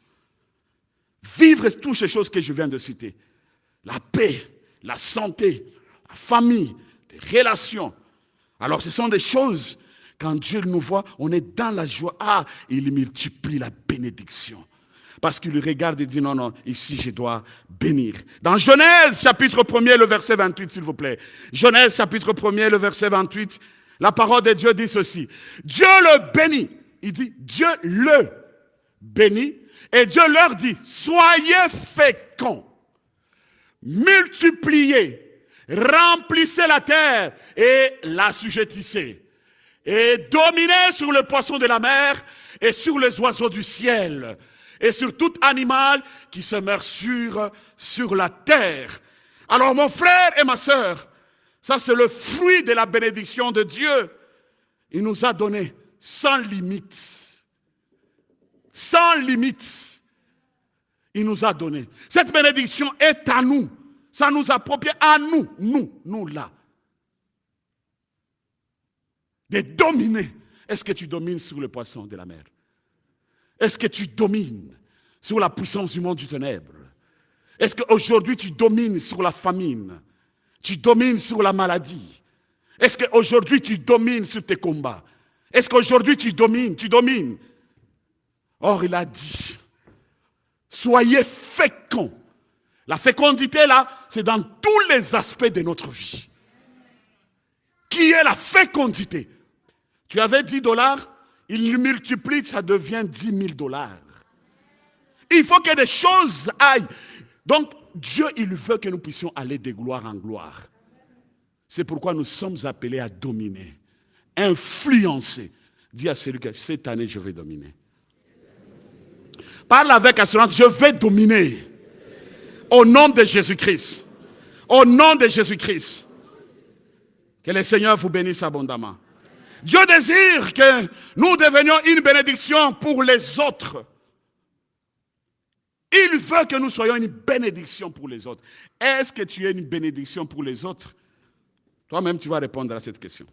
Vivre toutes ces choses que je viens de citer. La paix, la santé, la famille, les relations. Alors ce sont des choses, quand Dieu nous voit, on est dans la joie. Ah, il multiplie la bénédiction. Parce qu'il regarde et dit, non, non, ici je dois bénir. Dans Genèse, chapitre 1er, le verset 28, s'il vous plaît. Genèse, chapitre 1er, le verset 28. La parole de Dieu dit ceci. Dieu le bénit. Il dit, Dieu le bénit. Et Dieu leur dit, soyez féconds, multipliez, remplissez la terre et l'assujettissez. Et dominez sur le poisson de la mer et sur les oiseaux du ciel et sur tout animal qui se meurt sur la terre. Alors mon frère et ma sœur, ça c'est le fruit de la bénédiction de Dieu. Il nous a donné sans limite. Sans limite. Il nous a donné. Cette bénédiction est à nous. Ça nous approprie à nous. Nous là. De dominer. Est-ce que tu domines sur le poisson de la mer? Est-ce que tu domines sur la puissance du monde du ténèbre? Est-ce qu'aujourd'hui tu domines sur la famine? Tu domines sur la maladie? Est-ce qu'aujourd'hui tu domines sur tes combats? Est-ce qu'aujourd'hui tu domines? Or il a dit, soyez féconds. La fécondité là, c'est dans tous les aspects de notre vie. Qui est la fécondité? Tu avais $10, il multiplie, ça devient $10,000. Il faut que des choses aillent. Donc, Dieu, il veut que nous puissions aller de gloire en gloire. C'est pourquoi nous sommes appelés à dominer, influencer. Dis à celui que cette année, je vais dominer. Parle avec assurance, je vais dominer. Au nom de Jésus-Christ. Au nom de Jésus-Christ. Que le Seigneur vous bénisse abondamment. Dieu désire que nous devenions une bénédiction pour les autres. Il veut que nous soyons une bénédiction pour les autres. Est-ce que tu es une bénédiction pour les autres? Toi-même, tu vas répondre à cette question.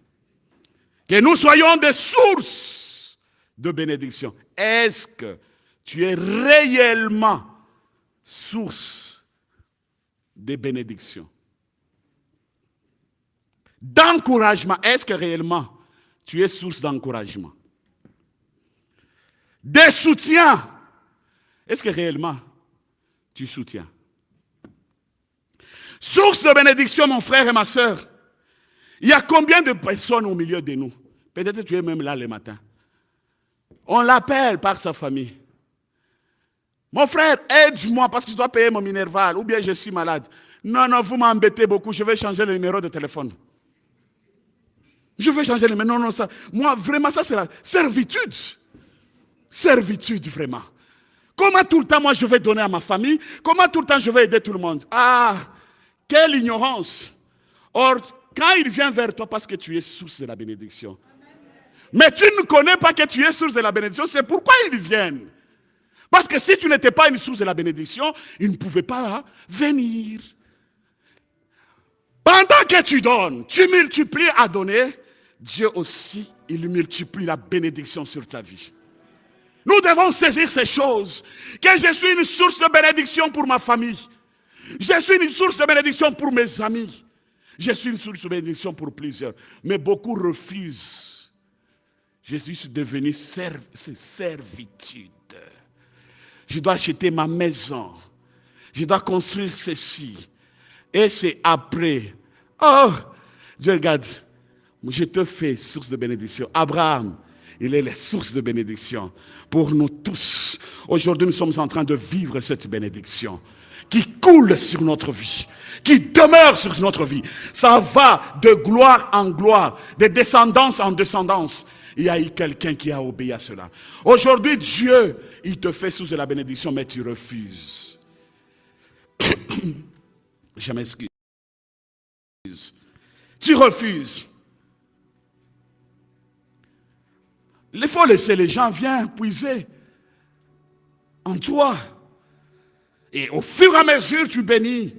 Que nous soyons des sources de bénédiction. Est-ce que tu es réellement source de bénédiction? D'encouragement. Est-ce que réellement tu es source d'encouragement? De soutien. Est-ce que réellement tu soutiens? Source de bénédiction, mon frère et ma soeur. Il y a combien de personnes au milieu de nous? Peut-être que tu es même là le matin. On l'appelle par sa famille. Mon frère, aide-moi parce que je dois payer mon Minerval ou bien je suis malade. Non, non, vous m'embêtez beaucoup, je vais changer le numéro de téléphone. Je vais changer le numéro. Non, non, ça. Moi, vraiment, ça c'est la servitude. Servitude, vraiment. Comment tout le temps, moi, je vais donner à ma famille? Comment tout le temps, je vais aider tout le monde? Ah, quelle ignorance. Or, quand il vient vers toi parce que tu es source de la bénédiction. Mais tu ne connais pas que tu es source de la bénédiction, c'est pourquoi ils viennent. Parce que si tu n'étais pas une source de la bénédiction, ils ne pouvaient pas venir. Pendant que tu donnes, tu multiplies à donner, Dieu aussi, il multiplie la bénédiction sur ta vie. Nous devons saisir ces choses. Que je suis une source de bénédiction pour ma famille. Je suis une source de bénédiction pour mes amis. Je suis une source de bénédiction pour plusieurs. Mais beaucoup refusent. Je suis devenu servitude. Je dois acheter ma maison. Je dois construire ceci. Et c'est après. Oh, Dieu regarde. Je te fais source de bénédiction. Abraham, il est la source de bénédiction pour nous tous. Aujourd'hui, nous sommes en train de vivre cette bénédiction. qui coule sur notre vie, qui demeure sur notre vie. Ça va de gloire en gloire, de descendance en descendance. Il y a eu quelqu'un qui a obéi à cela. Aujourd'hui, Dieu, il te fait source de la bénédiction, mais tu refuses. Je m'excuse. Tu refuses. Il faut laisser les gens viennent puiser en toi. Et au fur et à mesure tu bénis,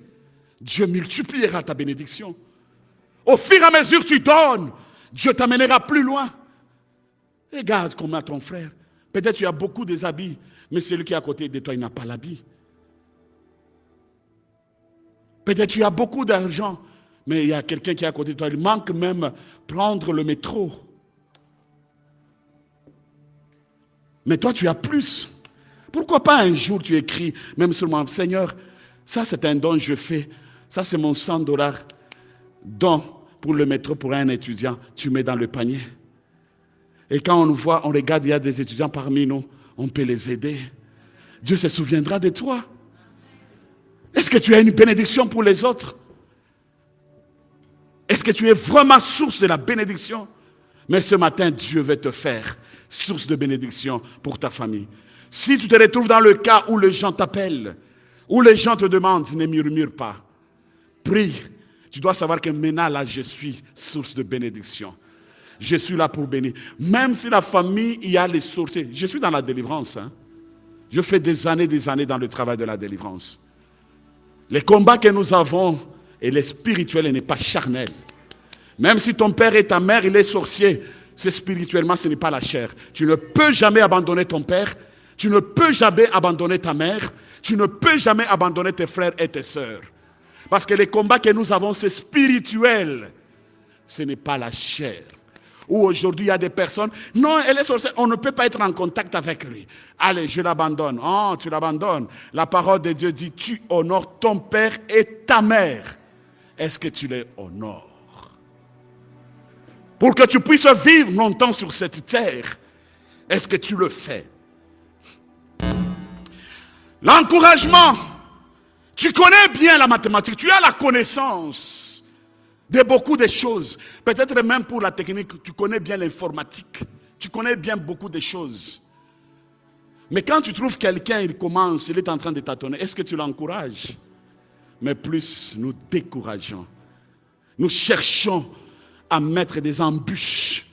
Dieu multipliera ta bénédiction. Au fur et à mesure tu donnes, Dieu t'amènera plus loin. Regarde comment ton frère. Peut-être tu as beaucoup des habits, mais celui qui est à côté de toi, il n'a pas l'habit. Peut-être tu as beaucoup d'argent, mais il y a quelqu'un qui est à côté de toi, il manque même prendre le métro. Mais toi, tu as plus. Pourquoi pas un jour tu écris, même seulement, Seigneur, ça c'est un don que je fais, ça c'est mon $100 don pour le métro pour un étudiant, tu mets dans le panier. Et quand on nous voit, on regarde, il y a des étudiants parmi nous, on peut les aider. Dieu se souviendra de toi. Est-ce que tu as une bénédiction pour les autres? Est-ce que tu es vraiment source de la bénédiction? Mais ce matin, Dieu veut te faire source de bénédiction pour ta famille. Si tu te retrouves dans le cas où les gens t'appellent, où les gens te demandent, ne murmure pas. Prie. Tu dois savoir que maintenant, là, je suis source de bénédiction. Je suis là pour bénir. Même si la famille, il y a les sorciers. Je suis dans la délivrance. Je fais des années dans le travail de la délivrance. Les combats que nous avons, et les spirituels, il n'est pas charnel. Même si ton père et ta mère, il est sorcier, c'est spirituellement, ce n'est pas la chair. Tu ne peux jamais abandonner ton père. Tu ne peux jamais abandonner ta mère. Tu ne peux jamais abandonner tes frères et tes sœurs. Parce que les combats que nous avons, c'est spirituel. Ce n'est pas la chair. Ou aujourd'hui, il y a des personnes, non, elle est sorcière, on ne peut pas être en contact avec lui. Allez, je l'abandonne. Oh, tu l'abandonnes. La parole de Dieu dit, tu honores ton père et ta mère. Est-ce que tu les honores? Pour que tu puisses vivre longtemps sur cette terre, est-ce que tu le fais? L'encouragement. Tu connais bien la mathématique, tu as la connaissance de beaucoup de choses. Peut-être même pour la technique, tu connais bien l'informatique. Tu connais bien beaucoup de choses. Mais quand tu trouves quelqu'un, il commence, il est en train de tâtonner, est-ce que tu l'encourages? Mais plus nous décourageons. Nous cherchons à mettre des embûches,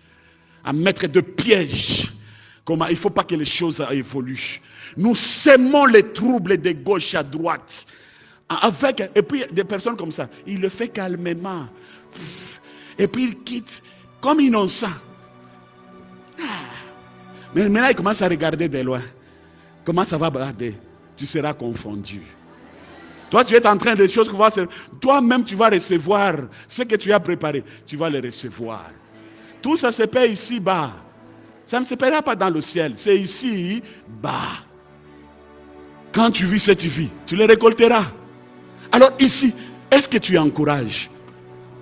à mettre des pièges. Comment? Il ne faut pas que les choses évoluent. Nous sémons les troubles de gauche à droite. Et puis des personnes comme ça, il le fait calmement. Et puis il quitte comme innocent. Mais maintenant il commence à regarder de loin. Comment ça va brader? Tu seras confondu. Toi tu es en train de choses que toi-même tu vas recevoir ce que tu as préparé. Tu vas le recevoir. Tout ça se paie ici-bas. Ça ne se paiera pas dans le ciel. C'est ici-bas. Quand tu vis cette vie, tu le récolteras. Alors ici, est-ce que tu encourages?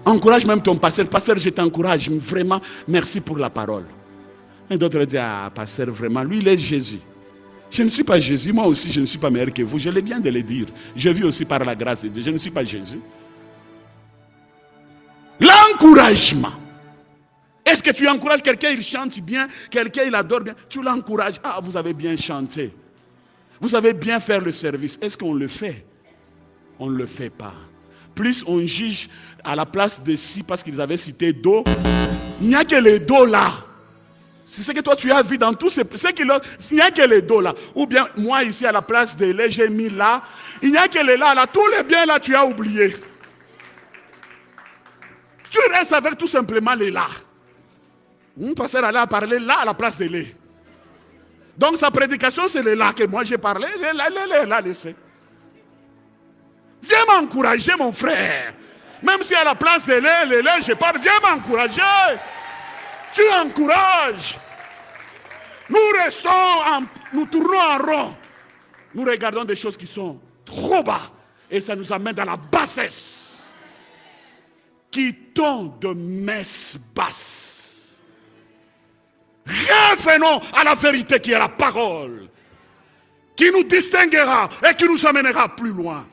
Encourage même ton pasteur. Pasteur, je t'encourage. Vraiment, merci pour la parole. Et d'autres disent, ah, pasteur, vraiment, lui, il est Jésus. Je ne suis pas Jésus. Moi aussi, je ne suis pas meilleur que vous. Je l'ai bien de le dire. Je vis aussi par la grâce de Dieu. Je ne suis pas Jésus. L'encouragement. Est-ce que tu encourages quelqu'un, il chante bien, quelqu'un, il adore bien, tu l'encourages. Ah, vous avez bien chanté. Vous savez bien faire le service. Est-ce qu'on le fait? On ne le fait pas. Plus on juge à la place de si, parce qu'ils avaient cité do, il n'y a que les do là. C'est ce que toi tu as vu dans tous ces... Il n'y a que les do là. Ou bien moi ici à la place de les, j'ai mis là. Il n'y a que les là. Tous les biens là tu as oublié. Tu restes avec tout simplement les là. Mon pasteur allait à parler là à la place de les. Donc sa prédication c'est les là que moi j'ai parlé. Les là laissez. Viens m'encourager, mon frère. Même si à la place de les, je parle, viens m'encourager. Tu encourages. Nous tournons en rond. Nous regardons des choses qui sont trop bas. Et ça nous amène dans la bassesse. Quittons de messes basses. Revenons à la vérité qui est la parole. Qui nous distinguera et qui nous amènera plus loin.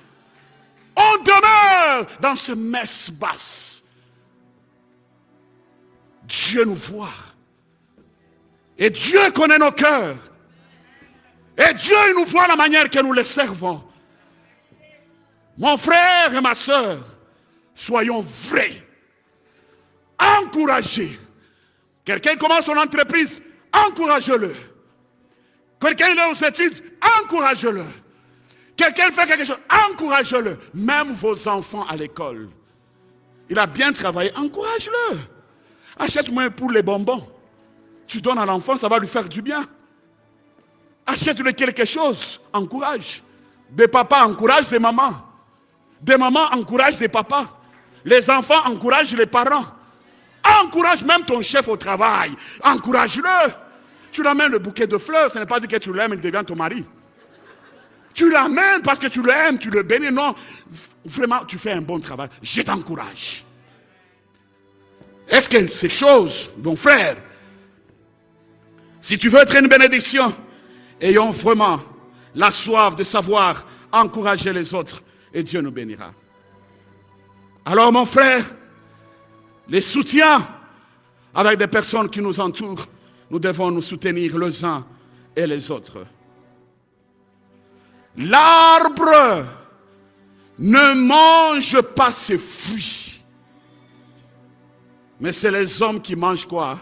On demeure dans ces messes basses. Dieu nous voit. Et Dieu connaît nos cœurs. Et Dieu il nous voit la manière que nous les servons. Mon frère et ma soeur, soyons vrais. Encouragez. Quelqu'un commence son entreprise, encouragez-le. Quelqu'un est aux études, encouragez-le. Quelqu'un fait quelque chose, encouragez-le. Même vos enfants à l'école. Il a bien travaillé, encourage-le. Achète-moi pour les bonbons. Tu donnes à l'enfant, ça va lui faire du bien. Achète-lui quelque chose, encourage. Des papas encouragent des mamans. Des mamans encouragent des papas. Les enfants encouragent les parents. Encourage même ton chef au travail. Encourage-le. Tu l'amènes le bouquet de fleurs, ce n'est pas dit que tu l'aimes, il devient ton mari. Tu l'amènes parce que tu l'aimes, tu le bénis. Non, vraiment, tu fais un bon travail. Je t'encourage. Est-ce que ces choses, mon frère, si tu veux être une bénédiction, ayons vraiment la soif de savoir encourager les autres et Dieu nous bénira. Alors mon frère, les soutiens avec des personnes qui nous entourent, nous devons nous soutenir les uns et les autres. L'arbre ne mange pas ses fruits. Mais c'est les hommes qui mangent quoi?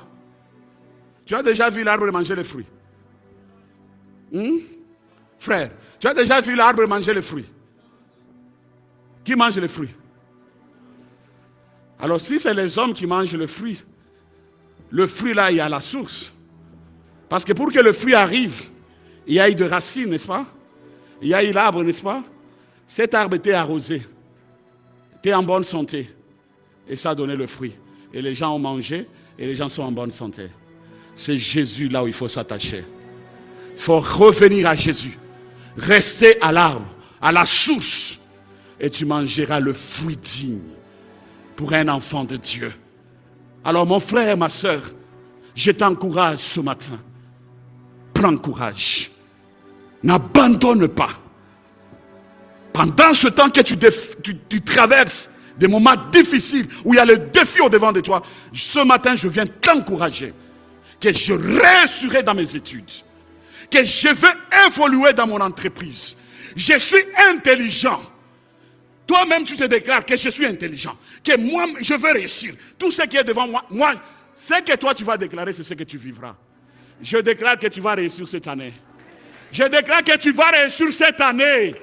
Tu as déjà vu l'arbre manger les fruits? Frère, tu as déjà vu l'arbre manger les fruits? Qui mange les fruits? Alors si c'est les hommes qui mangent le fruit là, il y a la source. Parce que pour que le fruit arrive, il y a eu de racines, n'est-ce pas? Il y a eu l'arbre, n'est-ce pas? Cet arbre était arrosé, était en bonne santé. Et ça a donné le fruit. Et les gens ont mangé, et les gens sont en bonne santé. C'est Jésus là où il faut s'attacher. Il faut revenir à Jésus. Rester à l'arbre, à la source. Et tu mangeras le fruit digne pour un enfant de Dieu. Alors mon frère, ma soeur, je t'encourage ce matin. Prends courage. N'abandonne pas. Pendant ce temps que tu traverses des moments difficiles, où il y a le défi au-devant de toi, ce matin, je viens t'encourager. Que je réussirai dans mes études. Que je veux évoluer dans mon entreprise. Je suis intelligent. Toi-même, tu te déclares que je suis intelligent. Que moi, je veux réussir. Tout ce qui est devant moi, ce que toi, tu vas déclarer, c'est ce que tu vivras. Je déclare que tu vas réussir cette année. Je déclare que tu vas réussir cette année.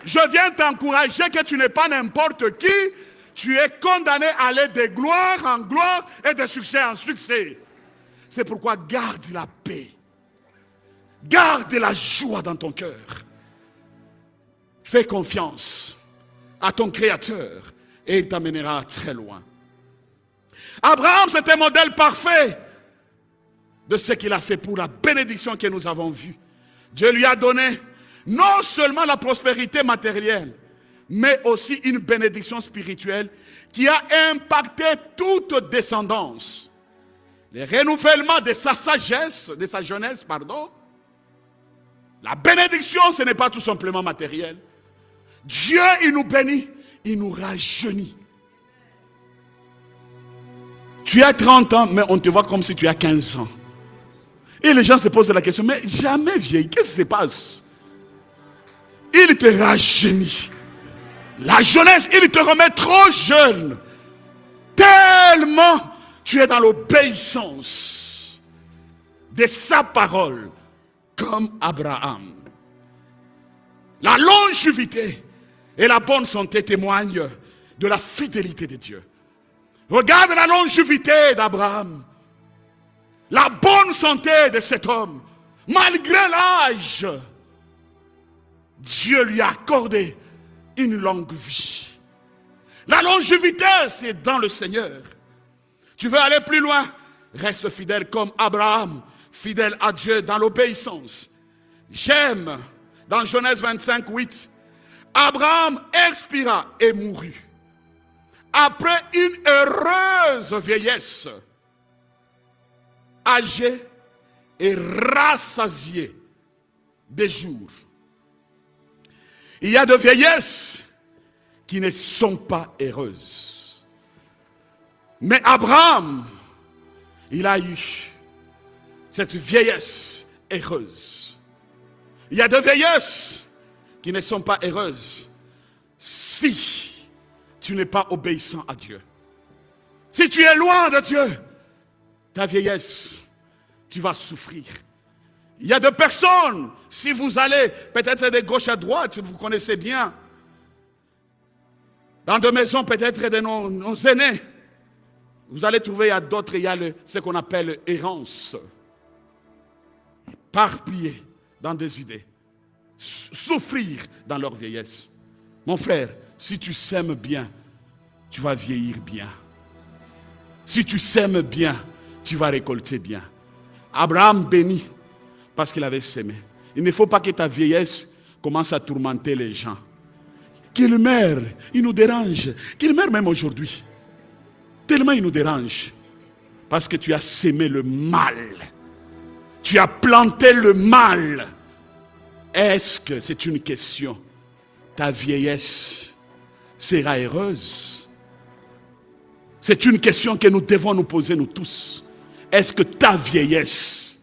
Je viens t'encourager que tu n'es pas n'importe qui. Tu es condamné à aller de gloire en gloire et de succès en succès. C'est pourquoi garde la paix. Garde la joie dans ton cœur. Fais confiance à ton Créateur et il t'amènera très loin. Abraham, c'est un modèle parfait de ce qu'il a fait pour la bénédiction que nous avons vue. Dieu lui a donné non seulement la prospérité matérielle, mais aussi une bénédiction spirituelle qui a impacté toute descendance. Le renouvellement de sa sagesse, de sa jeunesse, pardon. La bénédiction, ce n'est pas tout simplement matériel. Dieu, il nous bénit, il nous rajeunit. Tu as 30 ans, mais on te voit comme si tu as 15 ans. Et les gens se posent la question, mais jamais vieilli, qu'est-ce qui se passe? Il te rajeunit. La jeunesse, il te remet trop jeune. Tellement tu es dans l'obéissance de sa parole, comme Abraham. La longévité et la bonne santé témoignent de la fidélité de Dieu. Regarde la longévité d'Abraham. La bonne santé de cet homme. Malgré l'âge, Dieu lui a accordé une longue vie. La longévité, c'est dans le Seigneur. Tu veux aller plus loin? Reste fidèle comme Abraham, fidèle à Dieu dans l'obéissance. J'aime, dans Genèse 25, 8, Abraham expira et mourut. Après une heureuse vieillesse, âgé et rassasié des jours. Il y a de vieillesses qui ne sont pas heureuses. Mais Abraham, il a eu cette vieillesse heureuse. Il y a des vieillesses qui ne sont pas heureuses si tu n'es pas obéissant à Dieu. Si tu es loin de Dieu, ta vieillesse, tu vas souffrir. Il y a des personnes, si vous allez peut-être de gauche à droite, vous connaissez bien, dans des maisons peut-être de nos aînés, vous allez trouver, il y a d'autres, il y a ce qu'on appelle errance. Éparpillés dans des idées. Souffrir dans leur vieillesse. Mon frère, si tu sèmes bien, tu vas vieillir bien. Si tu sèmes bien, tu vas récolter bien. Abraham bénit parce qu'il avait sémé. Il ne faut pas que ta vieillesse commence à tourmenter les gens. Qu'il meure, il nous dérange. Qu'il meure même aujourd'hui. Tellement il nous dérange. Parce que tu as sémé le mal. Tu as planté le mal. Est-ce que c'est une question? Ta vieillesse sera heureuse? C'est une question que nous devons nous poser nous tous. Est-ce que ta vieillesse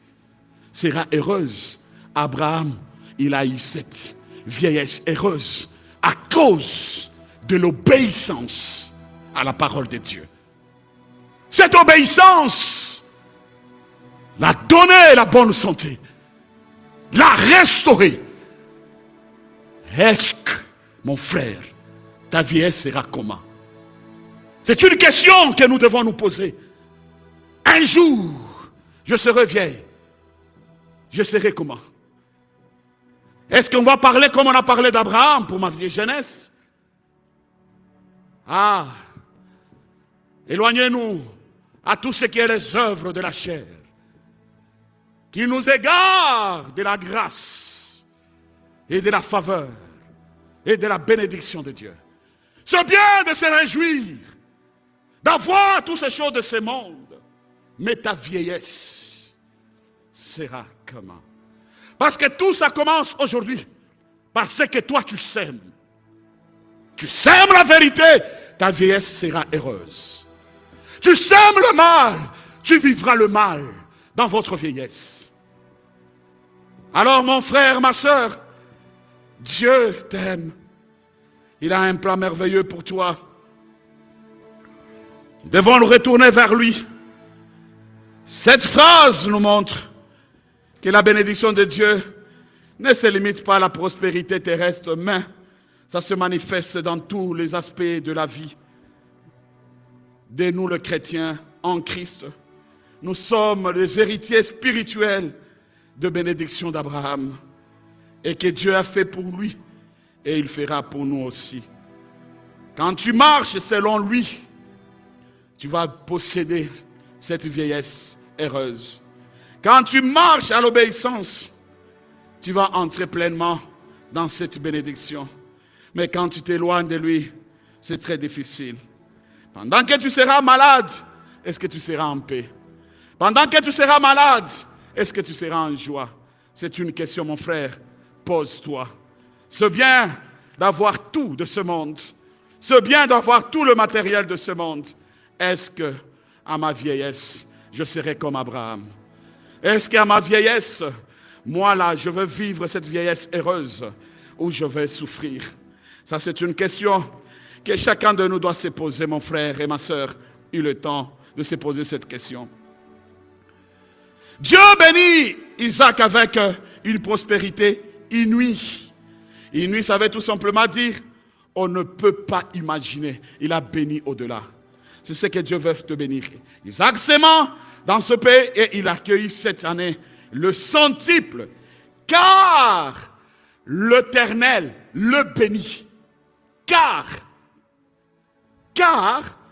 sera heureuse? Abraham, il a eu cette vieillesse heureuse à cause de l'obéissance à la parole de Dieu. Cette obéissance l'a donné la bonne santé, l'a restauré. Est-ce que, mon frère, ta vieillesse sera comment? C'est une question que nous devons nous poser. Un jour, je serai vieille. Je serai comment? Est-ce qu'on va parler comme on a parlé d'Abraham pour ma vieille jeunesse? Ah, éloignez-nous à tout ce qui est les œuvres de la chair, qui nous égarent de la grâce et de la faveur et de la bénédiction de Dieu. C'est bien de se réjouir, d'avoir toutes ces choses de ce monde, mais ta vieillesse sera comment? Parce que tout ça commence aujourd'hui, parce que toi tu sèmes. Tu sèmes la vérité, ta vieillesse sera heureuse. Tu sèmes le mal, tu vivras le mal dans votre vieillesse. Alors mon frère, ma soeur, Dieu t'aime. Il a un plan merveilleux pour toi. Nous devons nous retourner vers lui. Cette phrase nous montre que la bénédiction de Dieu ne se limite pas à la prospérité terrestre, mais ça se manifeste dans tous les aspects de la vie. De nous, les chrétiens, en Christ, nous sommes les héritiers spirituels de bénédiction d'Abraham et que Dieu a fait pour lui et il fera pour nous aussi. Quand tu marches selon lui, tu vas posséder cette vieillesse heureuse. Quand tu marches à l'obéissance, tu vas entrer pleinement dans cette bénédiction. Mais quand tu t'éloignes de lui, c'est très difficile. Pendant que tu seras malade, est-ce que tu seras en paix? Pendant que tu seras malade, est-ce que tu seras en joie? C'est une question, mon frère. Pose-toi. C'est bien d'avoir tout de ce monde. C'est bien d'avoir tout le matériel de ce monde. Est-ce que, à ma vieillesse, je serai comme Abraham? Est-ce qu'à ma vieillesse, moi là, je veux vivre cette vieillesse heureuse ou je vais souffrir? Ça, c'est une question que chacun de nous doit se poser, mon frère et ma soeur. Eu le temps de se poser cette question. Dieu bénit Isaac avec une prospérité inouïe. Inouïe, ça veut tout simplement dire, on ne peut pas imaginer. Il a béni au-delà. C'est ce que Dieu veut te bénir. Isaac s'aimant dans ce pays et il accueille cette année le centuple. Car l'Éternel le bénit. Car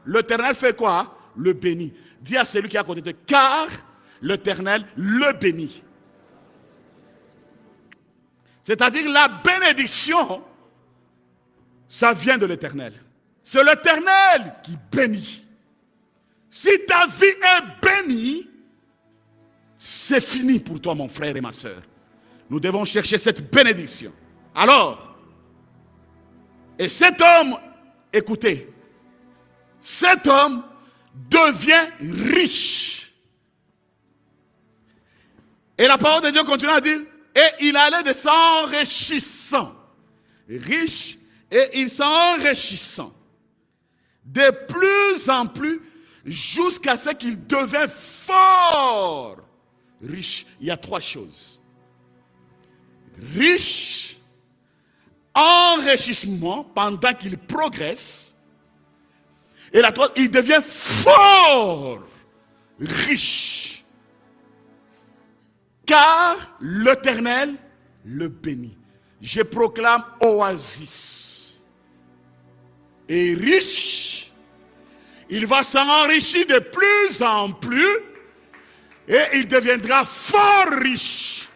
l'Éternel fait quoi? Le bénit. Dis à celui qui est à côté de toi, car l'Éternel le bénit. C'est-à-dire la bénédiction, ça vient de l'Éternel. C'est l'Éternel qui bénit. Si ta vie est bénie, c'est fini pour toi, mon frère et ma soeur. Nous devons chercher cette bénédiction. Alors, et cet homme écoutez, cet homme devient riche. Et la parole de Dieu continue à dire, et il allait de s'enrichissant. Riche, et il s'enrichissant. De plus en plus, jusqu'à ce qu'il devint fort riche. Il y a 3 choses. Riche, enrichissement pendant qu'il progresse. Et la 3, il devient fort riche. Car l'Éternel le bénit. Je proclame oasis. Et riche, il va s'enrichir de plus en plus et il deviendra fort riche.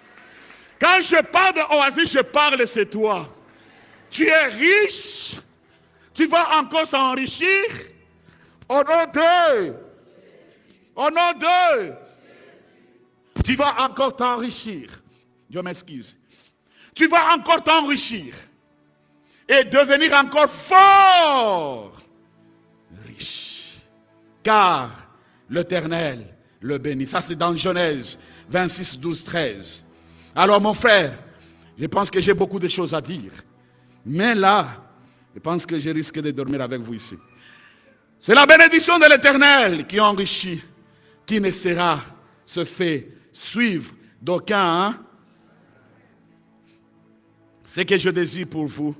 Quand je parle de oasis, je parle, c'est toi. Tu es riche, tu vas encore s'enrichir. Au nom de, au nom de, tu vas encore t'enrichir. Dieu m'excuse. Tu vas encore t'enrichir et devenir encore fort riche. Car l'Éternel le bénit. Ça, c'est dans Genèse 26, 12, 13. Alors, mon frère, je pense que j'ai beaucoup de choses à dire. Mais là, je pense que je risque de dormir avec vous ici. C'est la bénédiction de l'Éternel qui enrichit, qui ne sera se fait suivre d'aucun. Hein? Ce que je désire pour vous,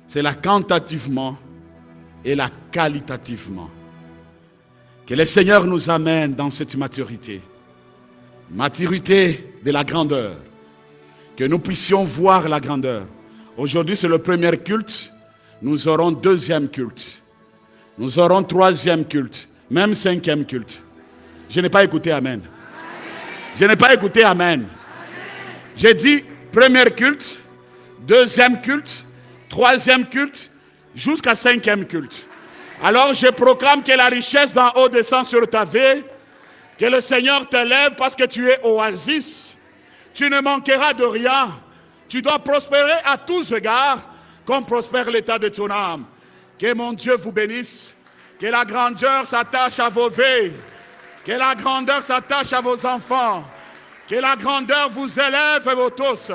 c'est la quantitativement et la qualitativement. Que le Seigneur nous amène dans cette maturité. Maturité de la grandeur. Que nous puissions voir la grandeur. Aujourd'hui, c'est le premier culte. Nous aurons deuxième culte. Nous aurons troisième culte. Même cinquième culte. Je n'ai pas écouté Amen. Je n'ai pas écouté Amen. J'ai dit premier culte, deuxième culte, troisième culte, jusqu'à cinquième culte. Alors je proclame que la richesse d'en haut descend sur ta vie, que le Seigneur t'élève parce que tu es oasis. Tu ne manqueras de rien. Tu dois prospérer à tous égards, comme prospère l'état de ton âme. Que mon Dieu vous bénisse, que la grandeur s'attache à vos vies, que la grandeur s'attache à vos enfants, que la grandeur vous élève vous tous,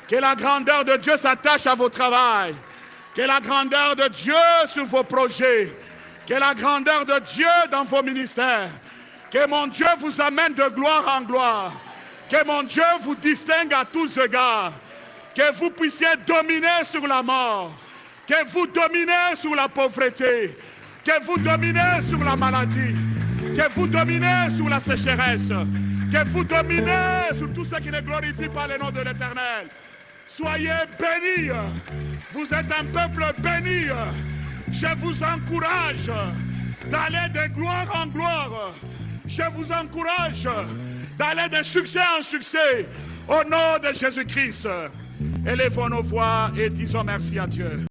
que la grandeur de Dieu s'attache à vos travails, que la grandeur de Dieu sur vos projets, que la grandeur de Dieu dans vos ministères, que mon Dieu vous amène de gloire en gloire, que mon Dieu vous distingue à tous égards, que vous puissiez dominer sur la mort, que vous dominez sur la pauvreté, que vous dominez sur la maladie, que vous dominez sur la sécheresse, que vous dominez sur tout ce qui ne glorifie pas le nom de l'Éternel. Soyez bénis. Vous êtes un peuple béni. Je vous encourage d'aller de gloire en gloire. Je vous encourage d'aller de succès en succès. Au nom de Jésus-Christ. Élevons nos voix et disons merci à Dieu.